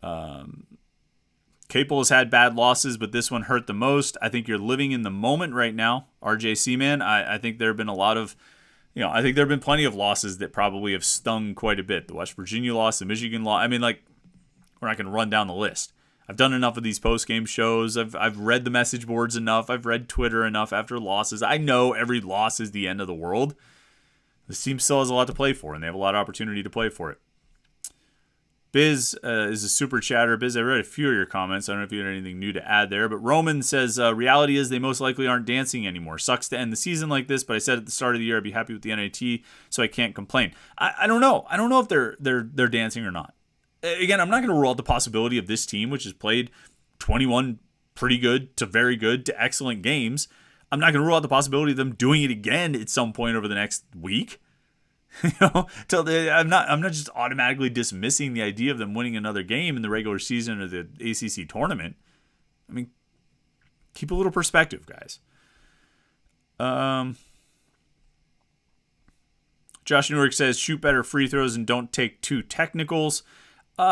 Capel has had bad losses, but this one hurt the most. I think you're living in the moment right now, RJC Man. I think there have been a lot of, you know, I think there have been plenty of losses that probably have stung quite a bit. The West Virginia loss, the Michigan loss. I mean, like, we're not going to run down the list. I've done enough of these post-game shows. I've read the message boards enough. I've read Twitter enough after losses. I know every loss is the end of the world. This team still has a lot to play for, and they have a lot of opportunity to play for it. Biz is a super chatter. Biz, I read a few of your comments. I don't know if you had anything new to add there. But Roman says, reality is they most likely aren't dancing anymore. Sucks to end the season like this, but I said at the start of the year I'd be happy with the NIT, so I can't complain. I don't know. I don't know if they're dancing or not. Again, I'm not going to rule out the possibility of this team, which has played 21 pretty good to very good to excellent games. I'm not going to rule out the possibility of them doing it again at some point over the next week. You know, I'm not just automatically dismissing the idea of them winning another game in the regular season or the ACC tournament. I mean, keep a little perspective, guys. Josh Newark says, shoot better free throws and don't take 2 technicals. You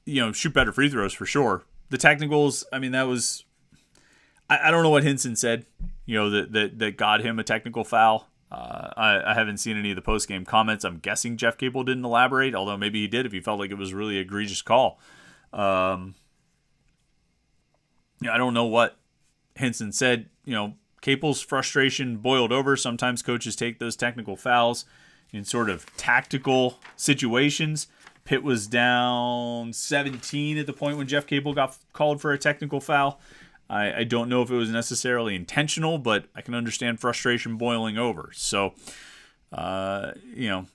know, shoot better free throws for sure. The technicals, I mean, that was, I don't know what Hinson said, you know, that got him a technical foul. I haven't seen any of the post-game comments. I'm guessing Jeff Capel didn't elaborate, although maybe he did if he felt like it was a really egregious call. I don't know what Hinson said. You know, Capel's frustration boiled over. Sometimes coaches take those technical fouls in sort of tactical situations. Pitt was down 17 at the point when Jeff Capel got called for a technical foul. I don't know if it was necessarily intentional, but I can understand frustration boiling over. So, you know,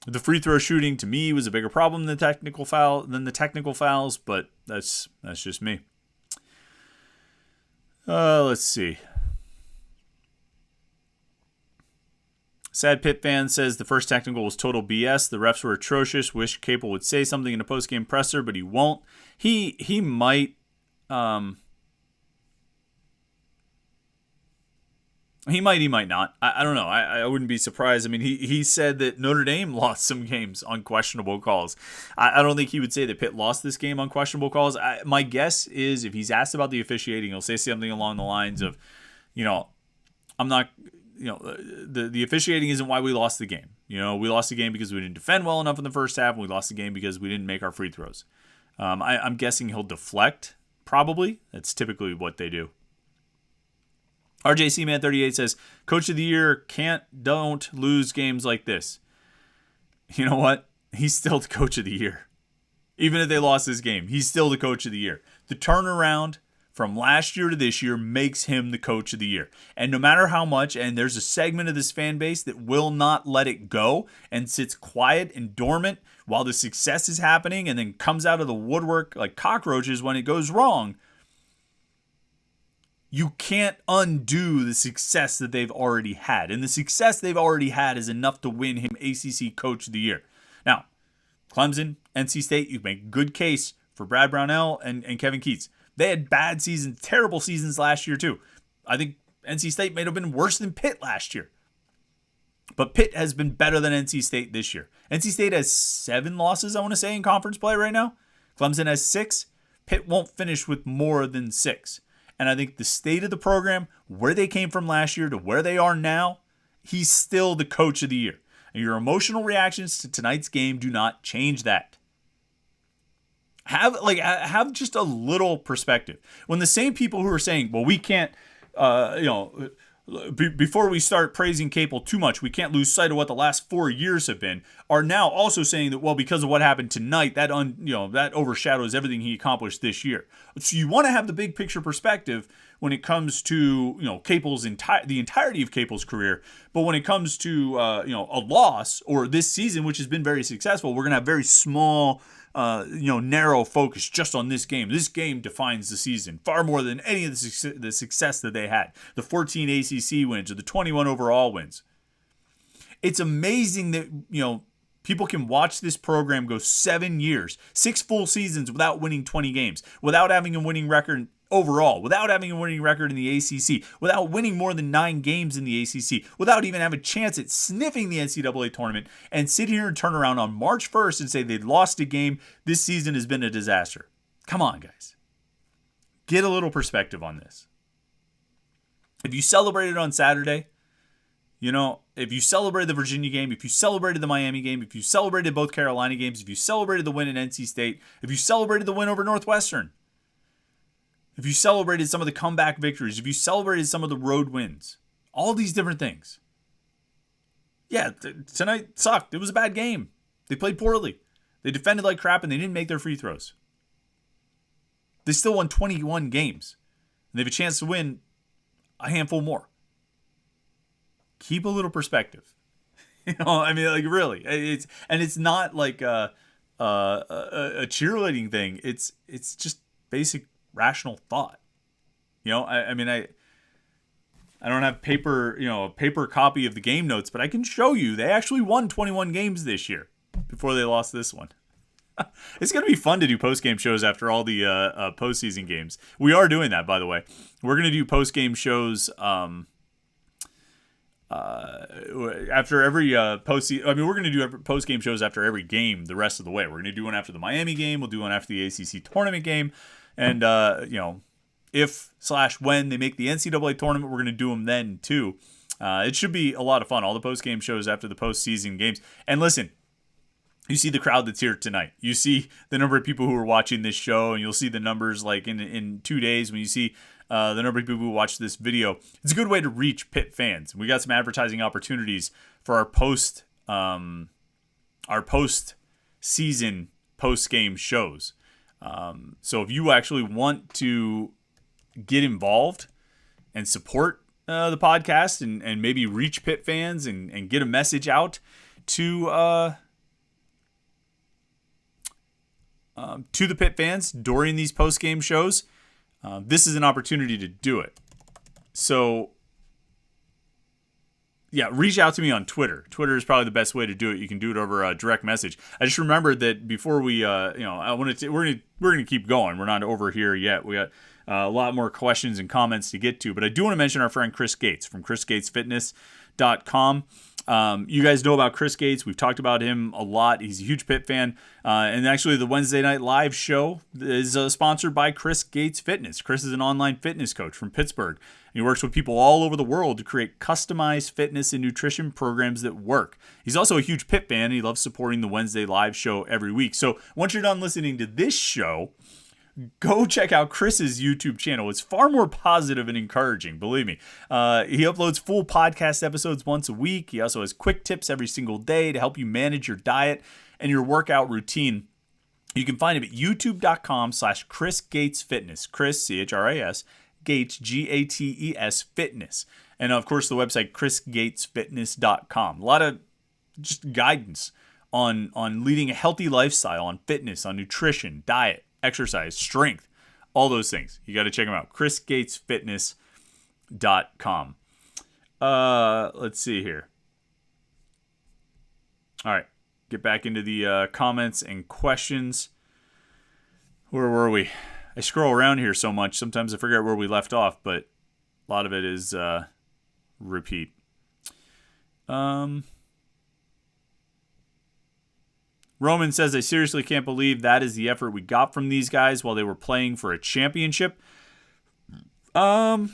the free throw shooting to me was a bigger problem than the technical fouls, but that's just me. Let's see. Sad Pitt fan says the first technical was total BS. The refs were atrocious. Wish Capel would say something in a post-game presser, but he won't. He might. He might not. I don't know. I wouldn't be surprised. I mean, he said that Notre Dame lost some games on questionable calls. I don't think he would say that Pitt lost this game on questionable calls. My guess is if he's asked about the officiating, he'll say something along the lines of, you know, I'm not the officiating isn't why we lost the game. We lost the game because we didn't defend well enough in the first half, and we lost the game because we didn't make our free throws. I'm guessing he'll deflect, probably. That's typically what they do. RJC Man 38 says, Coach of the Year don't lose games like this. You know what? He's still the Coach of the Year. Even if they lost this game, he's still the Coach of the Year. The turnaround from last year to this year makes him the Coach of the Year. And no matter how much, and there's a segment of this fan base that will not let it go and sits quiet and dormant while the success is happening and then comes out of the woodwork like cockroaches when it goes wrong. You can't undo the success that they've already had. And the success they've already had is enough to win him ACC Coach of the Year. Now, Clemson, NC State, you make a good case for Brad Brownell and Kevin Keatts. They had bad seasons, terrible seasons last year too. I think NC State may have been worse than Pitt last year. But Pitt has been better than NC State this year. NC State has 7 losses, I want to say, in conference play right now. Clemson has 6. Pitt won't finish with more than 6. And I think the state of the program, where they came from last year to where they are now, he's still the Coach of the Year. And your emotional reactions to tonight's game do not change that. Have just a little perspective. When the same people who are saying, well, we can't, before we start praising Capel too much, we can't lose sight of what the last 4 years have been, are now also saying that, well, because of what happened tonight, that overshadows everything he accomplished this year. So you want to have the big picture perspective when it comes to, Capel's the entirety of Capel's career. But when it comes to, a loss or this season, which has been very successful, we're going to have very small, narrow focus just on this game. This game defines the season far more than any of the success that they had. The 14 ACC wins or the 21 overall wins. It's amazing that, people can watch this program go 7 years, 6 full seasons without winning 20 games, without having a winning record overall, without having a winning record in the ACC, without winning more than 9 games in the ACC, without even having a chance at sniffing the NCAA tournament, and sit here and turn around on March 1st and say they lost a game. This season has been a disaster. Come on, guys. Get a little perspective on this. If you celebrated on Saturday, if you celebrated the Virginia game, if you celebrated the Miami game, if you celebrated both Carolina games, if you celebrated the win in NC State, if you celebrated the win over Northwestern, if you celebrated some of the comeback victories, if you celebrated some of the road wins, all these different things. Yeah, tonight sucked. It was a bad game. They played poorly. They defended like crap, and they didn't make their free throws. They still won 21 games. And they have a chance to win a handful more. Keep a little perspective. Really. It's not like a cheerleading thing. It's just basic rational thought. I don't have a paper copy of the game notes, but I can show you they actually won 21 games this year before they lost this one. It's going to be fun to do post-game shows after all the postseason games. We are doing that, by the way. We're going to do post-game shows after every postseason. We're going to do post-game shows after every game the rest of the way. We're going to do one after the Miami game. We'll do one after the ACC tournament game. And, if/when they make the NCAA tournament, we're going to do them then, too. It should be a lot of fun. All the post-game shows after the postseason games. And listen, you see the crowd that's here tonight. You see the number of people who are watching this show, and you'll see the numbers like in 2 days when you see the number of people who watch this video. It's a good way to reach Pitt fans. We got some advertising opportunities for our post-season post-game shows. So if you actually want to get involved and support the podcast and maybe reach Pitt fans and get a message out to the Pitt fans during these post-game shows, this is an opportunity to do it. So, yeah, reach out to me on Twitter. Twitter is probably the best way to do it. You can do it over a direct message. I just remembered that before we, we're gonna keep going. We're not over here yet. We got a lot more questions and comments to get to, but I do want to mention our friend Chris Gates from ChrisGatesFitness.com. You guys know about Chris Gates. We've talked about him a lot. He's a huge Pitt fan. And actually, the Wednesday Night Live show is sponsored by Chris Gates Fitness. Chris is an online fitness coach from Pittsburgh. He works with people all over the world to create customized fitness and nutrition programs that work. He's also a huge Pitt fan. And he loves supporting the Wednesday Live show every week. So once you're done listening to this show, go check out Chris's YouTube channel. It's far more positive and encouraging, believe me. He uploads full podcast episodes once a week. He also has quick tips every single day to help you manage your diet and your workout routine. You can find him at youtube.com/Chris Gates Fitness. Chris, C-H-R-I-S, Gates, G-A-T-E-S, Fitness. And of course, the website, chrisgatesfitness.com. A lot of just guidance on leading a healthy lifestyle, on fitness, on nutrition, diet, exercise, strength, all those things. You got to check them out. chrisgatesfitness.com. Let's see here. All right. Get back into the comments and questions. Where were we? I scroll around here so much. Sometimes I forget where we left off, but a lot of it is repeat. Roman says, I seriously can't believe that is the effort we got from these guys while they were playing for a championship. Effort.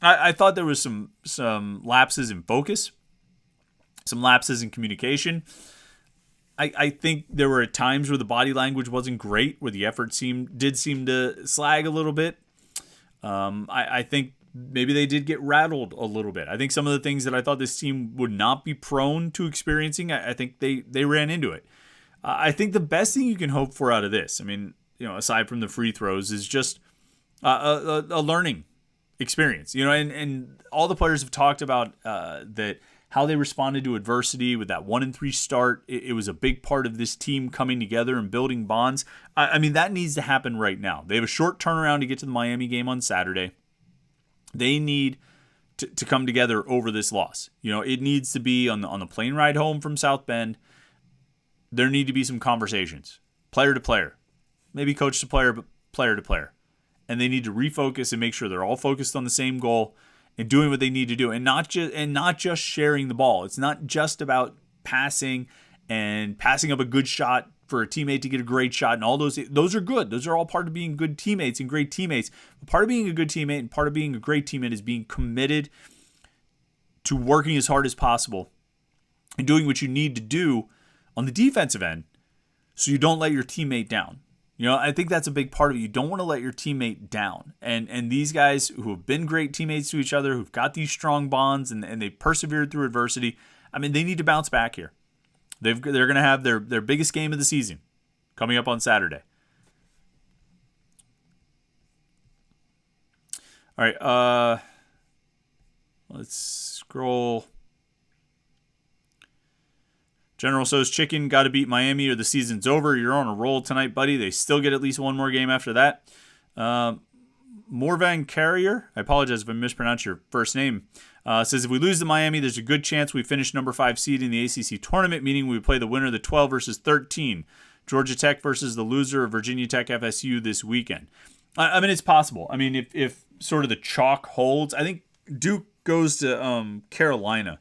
I thought there was some lapses in focus, some lapses in communication. I think there were times where the body language wasn't great, where the effort did seem to slag a little bit. I think maybe they did get rattled a little bit. I think some of the things that I thought this team would not be prone to experiencing, I think they ran into it. I think the best thing you can hope for out of this, aside from the free throws, is just a learning experience. And all the players have talked about that how they responded to adversity with that 1-3 start. It was a big part of this team coming together and building bonds. That needs to happen right now. They have a short turnaround to get to the Miami game on Saturday. They need to come together over this loss. It needs to be on the plane ride home from South Bend. There need to be some conversations, player to player, maybe coach to player, but player to player. And they need to refocus and make sure they're all focused on the same goal and doing what they need to do, and not just sharing the ball. It's not just about passing and passing up a good shot for a teammate to get a great shot, and all those are good. Those are all part of being good teammates and great teammates. But part of being a good teammate and part of being a great teammate is being committed to working as hard as possible and doing what you need to do on the defensive end so you don't let your teammate down. I think that's a big part of it. You don't want to let your teammate down. And these guys who have been great teammates to each other, who've got these strong bonds, and they've persevered through adversity, they need to bounce back here. They're going to have their biggest game of the season coming up on Saturday. All right, let's scroll. General So's Chicken, got to beat Miami or the season's over. You're on a roll tonight, buddy. They still get at least one more game after that. Morvan Carrier, I apologize if I mispronounced your first name, says if we lose to Miami, there's a good chance we finish number 5 seed in the ACC tournament, meaning we play the winner of the 12 versus 13. Georgia Tech versus the loser of Virginia Tech FSU this weekend. It's possible. If sort of the chalk holds, I think Duke goes to Carolina.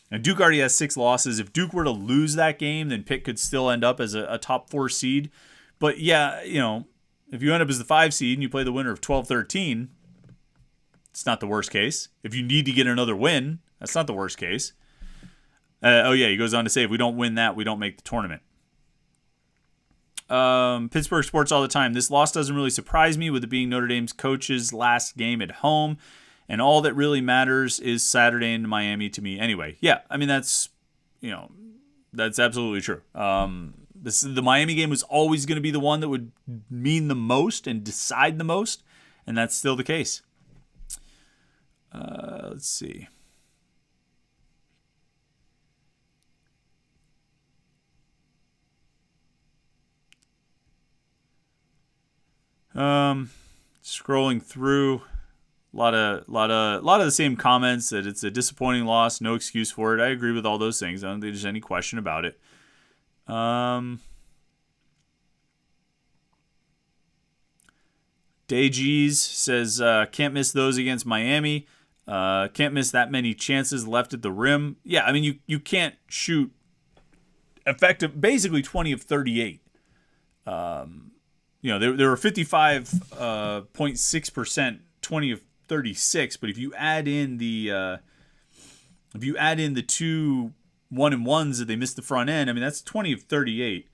And Duke already has 6 losses. If Duke were to lose that game, then Pitt could still end up as a top 4 seed. But yeah, if you end up as the 5 seed and you play the winner of 12-13, it's not the worst case. If you need to get another win, that's not the worst case. He goes on to say, if we don't win that, we don't make the tournament. Pittsburgh Sports All the Time. This loss doesn't really surprise me with it being Notre Dame's coach's last game at home. And all that really matters is Saturday in Miami to me anyway. Yeah, that's absolutely true. The Miami game was always going to be the one that would mean the most and decide the most, and that's still the case. Let's see. Scrolling through. A lot of the same comments that it's a disappointing loss, no excuse for it. I agree with all those things. I don't think there's any question about it. Day G's says, can't miss those against Miami. Can't miss that many chances left at the rim. Yeah, I mean, you can't shoot effective, basically 20 of 38. There were 55.6%, 20 of 36. But if you add in the two 1-and-1s that they missed the front end, I mean, that's 20 of 38,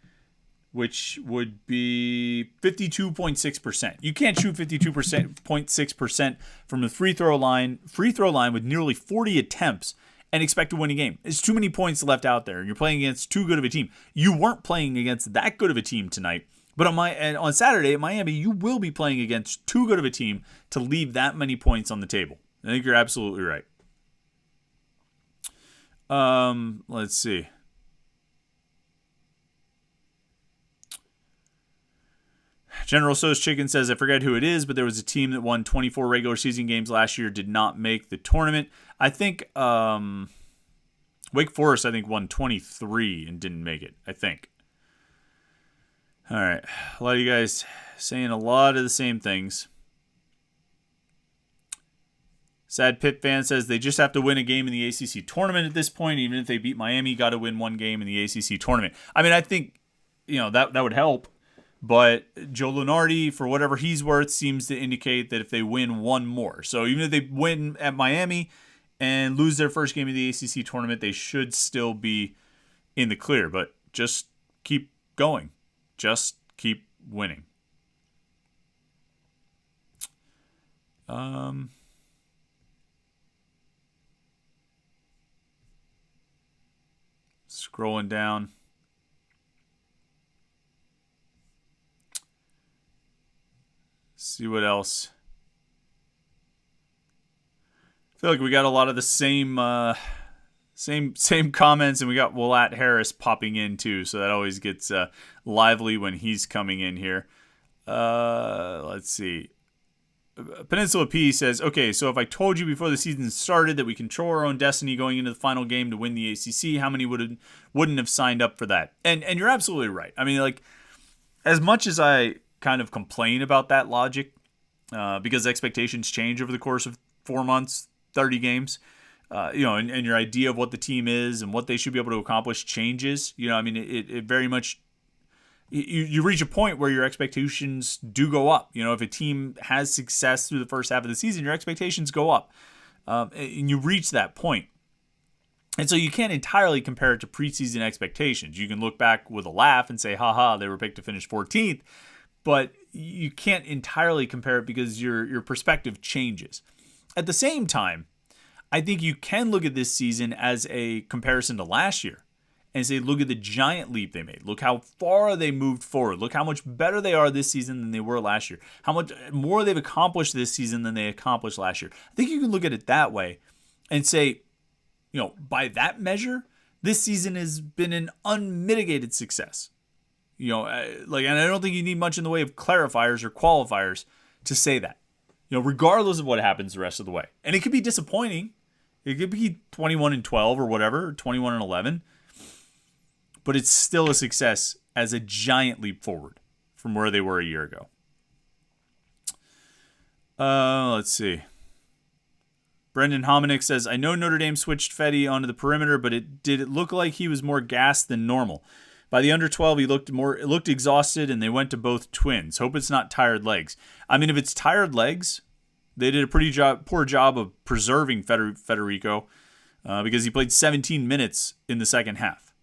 which would be 52.6%. You can't shoot 52.6% from the free throw line with nearly 40 attempts and expect to win a game. There's too many points left out there, and you're playing against too good of a team. You weren't playing against that good of a team tonight, but on Saturday at Miami, you will be playing against too good of a team to leave that many points on the table. I think you're absolutely right. Let's see. General So's Chicken says, I forget who it is, but there was a team that won 24 regular season games last year, did not make the tournament. I think Wake Forest, won 23 and didn't make it, I think. All right. A lot of you guys saying a lot of the same things. Sad Pitt fan says they just have to win a game in the ACC tournament at this point. Even if they beat Miami, got to win one game in the ACC tournament. I mean, I think, that would help. But Joe Lunardi, for whatever he's worth, seems to indicate that if they win one more. So even if they win at Miami and lose their first game of the ACC tournament, they should still be in the clear. But just keep going. Just keep winning. Scrolling down. See what else. I feel like we got a lot of the same comments, and we got Willat Harris popping in too, so that always gets lively when he's coming in here. Let's see. Peninsula P says, okay, so if I told you before the season started that we control our own destiny going into the final game to win the ACC, how many wouldn't have signed up for that? And you're absolutely right. I mean, like, as much as I kind of complain about that logic, because expectations change over the course of 4 months, 30 games, and your idea of what the team is and what they should be able to accomplish changes. It very much, you reach a point where your expectations do go up. If a team has success through the first half of the season, your expectations go up, and you reach that point. And so you can't entirely compare it to preseason expectations. You can look back with a laugh and say, haha, they were picked to finish 14th. But you can't entirely compare it because your perspective changes. At the same time, I think you can look at this season as a comparison to last year and say, look at the giant leap they made. Look how far they moved forward. Look how much better they are this season than they were last year. How much more they've accomplished this season than they accomplished last year. I think you can look at it that way and say, by that measure, this season has been an unmitigated success. And I don't think you need much in the way of clarifiers or qualifiers to say that, regardless of what happens the rest of the way. And it could be disappointing. It could be 21-12 or whatever, or 21-11. But it's still a success as a giant leap forward from where they were a year ago. Let's see. Brendan Hominick says, I know Notre Dame switched Fetty onto the perimeter, but did it look like he was more gassed than normal? By the under 12, he looked exhausted, and they went to both twins. Hope it's not tired legs. I mean, if it's tired legs, they did a pretty poor job of preserving Federico because he played 17 minutes in the second half.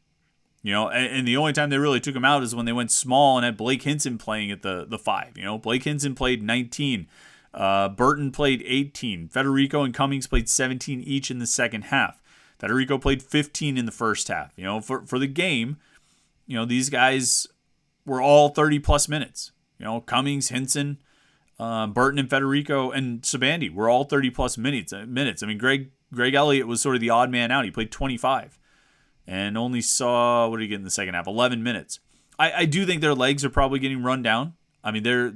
And the only time they really took him out is when they went small and had Blake Hinson playing at the 5. Blake Hinson played 19. Burton played 18. Federico and Cummings played 17 each in the second half. Federico played 15 in the first half. For the game, these guys were all 30-plus minutes. Cummings, Hinson, Burton, and Federico, and Sabandi were all 30-plus minutes. I mean, Greg Elliott was sort of the odd man out. He played 25 and only saw, what did he get in the second half? 11 minutes. I do think their legs are probably getting run down. I mean, they're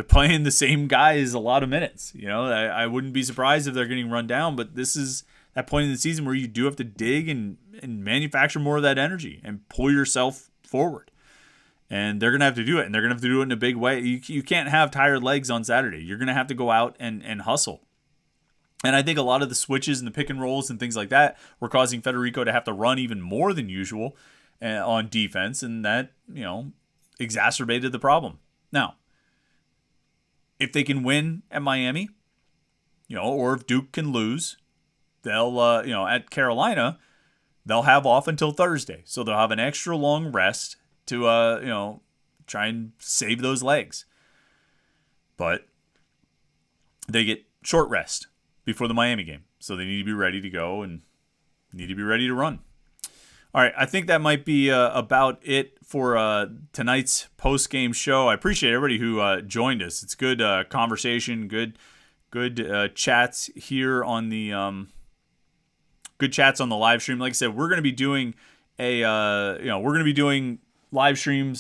playing the same guys a lot of minutes. I wouldn't be surprised if they're getting run down, but this is that point in the season where you do have to dig and manufacture more of that energy and pull yourself forward. And they're going to have to do it, and they're going to have to do it in a big way. You can't have tired legs on Saturday. You're going to have to go out and hustle. And I think a lot of the switches and the pick and rolls and things like that were causing Federico to have to run even more than usual on defense, and that, exacerbated the problem. Now, if they can win at Miami, or if Duke can lose, they'll, at Carolina, they'll have off until Thursday. So they'll have an extra long rest to, try and save those legs. But they get short rest before the Miami game. So they need to be ready to go and need to be ready to run. All right, I think that might be about it for tonight's post-game show. I appreciate everybody who joined us. It's good conversation, good chats here on the good chats on the live stream. Like I said, we're going to be doing live stream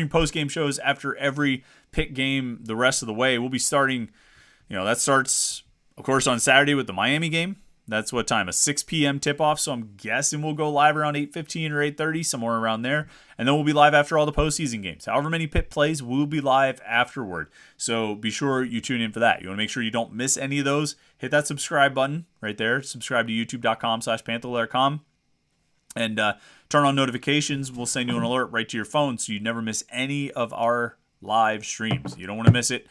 post-game shows after every Pitt game the rest of the way. We'll be starting, that starts, of course, on Saturday with the Miami game. That's what time? A 6 p.m. tip-off, so I'm guessing we'll go live around 8:15 or 8:30, somewhere around there. And then we'll be live after all the postseason games. However many Pitt plays, we'll be live afterward. So be sure you tune in for that. You want to make sure you don't miss any of those. Hit that subscribe button right there. Subscribe to youtube.com/Panther-Lair.com. And turn on notifications. We'll send you an alert right to your phone so you never miss any of our live streams. You don't want to miss it.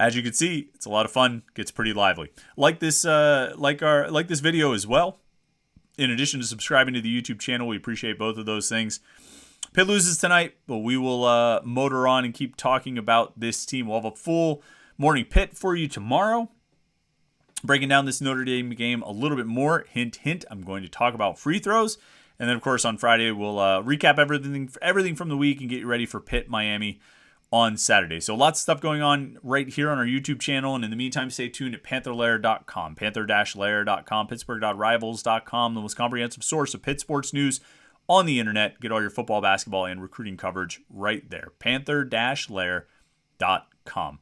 As you can see, it's a lot of fun. Gets pretty lively. Like this video as well. In addition to subscribing to the YouTube channel, we appreciate both of those things. Pitt loses tonight, but we will motor on and keep talking about this team. We'll have a full morning Pitt for you tomorrow, breaking down this Notre Dame game a little bit more. Hint, hint. I'm going to talk about free throws, and then of course on Friday we'll recap everything from the week and get you ready for Pitt Miami on Saturday. So lots of stuff going on right here on our YouTube channel. And in the meantime, stay tuned at Panther-Lair.com, Panther-Lair.com, Pittsburgh.rivals.com, the most comprehensive source of Pitt sports news on the internet. Get all your football, basketball, and recruiting coverage right there. Panther-Lair.com.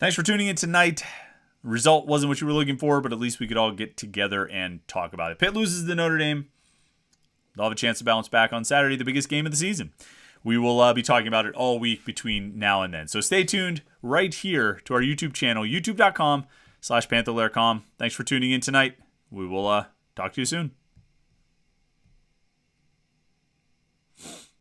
Thanks for tuning in tonight. Result wasn't what you were looking for, but at least we could all get together and talk about it. Pitt loses to Notre Dame. They'll have a chance to bounce back on Saturday, the biggest game of the season. We will be talking about it all week between now and then. So stay tuned right here to our YouTube channel, youtube.com/Panther-Lair.com. Thanks for tuning in tonight. We will talk to you soon.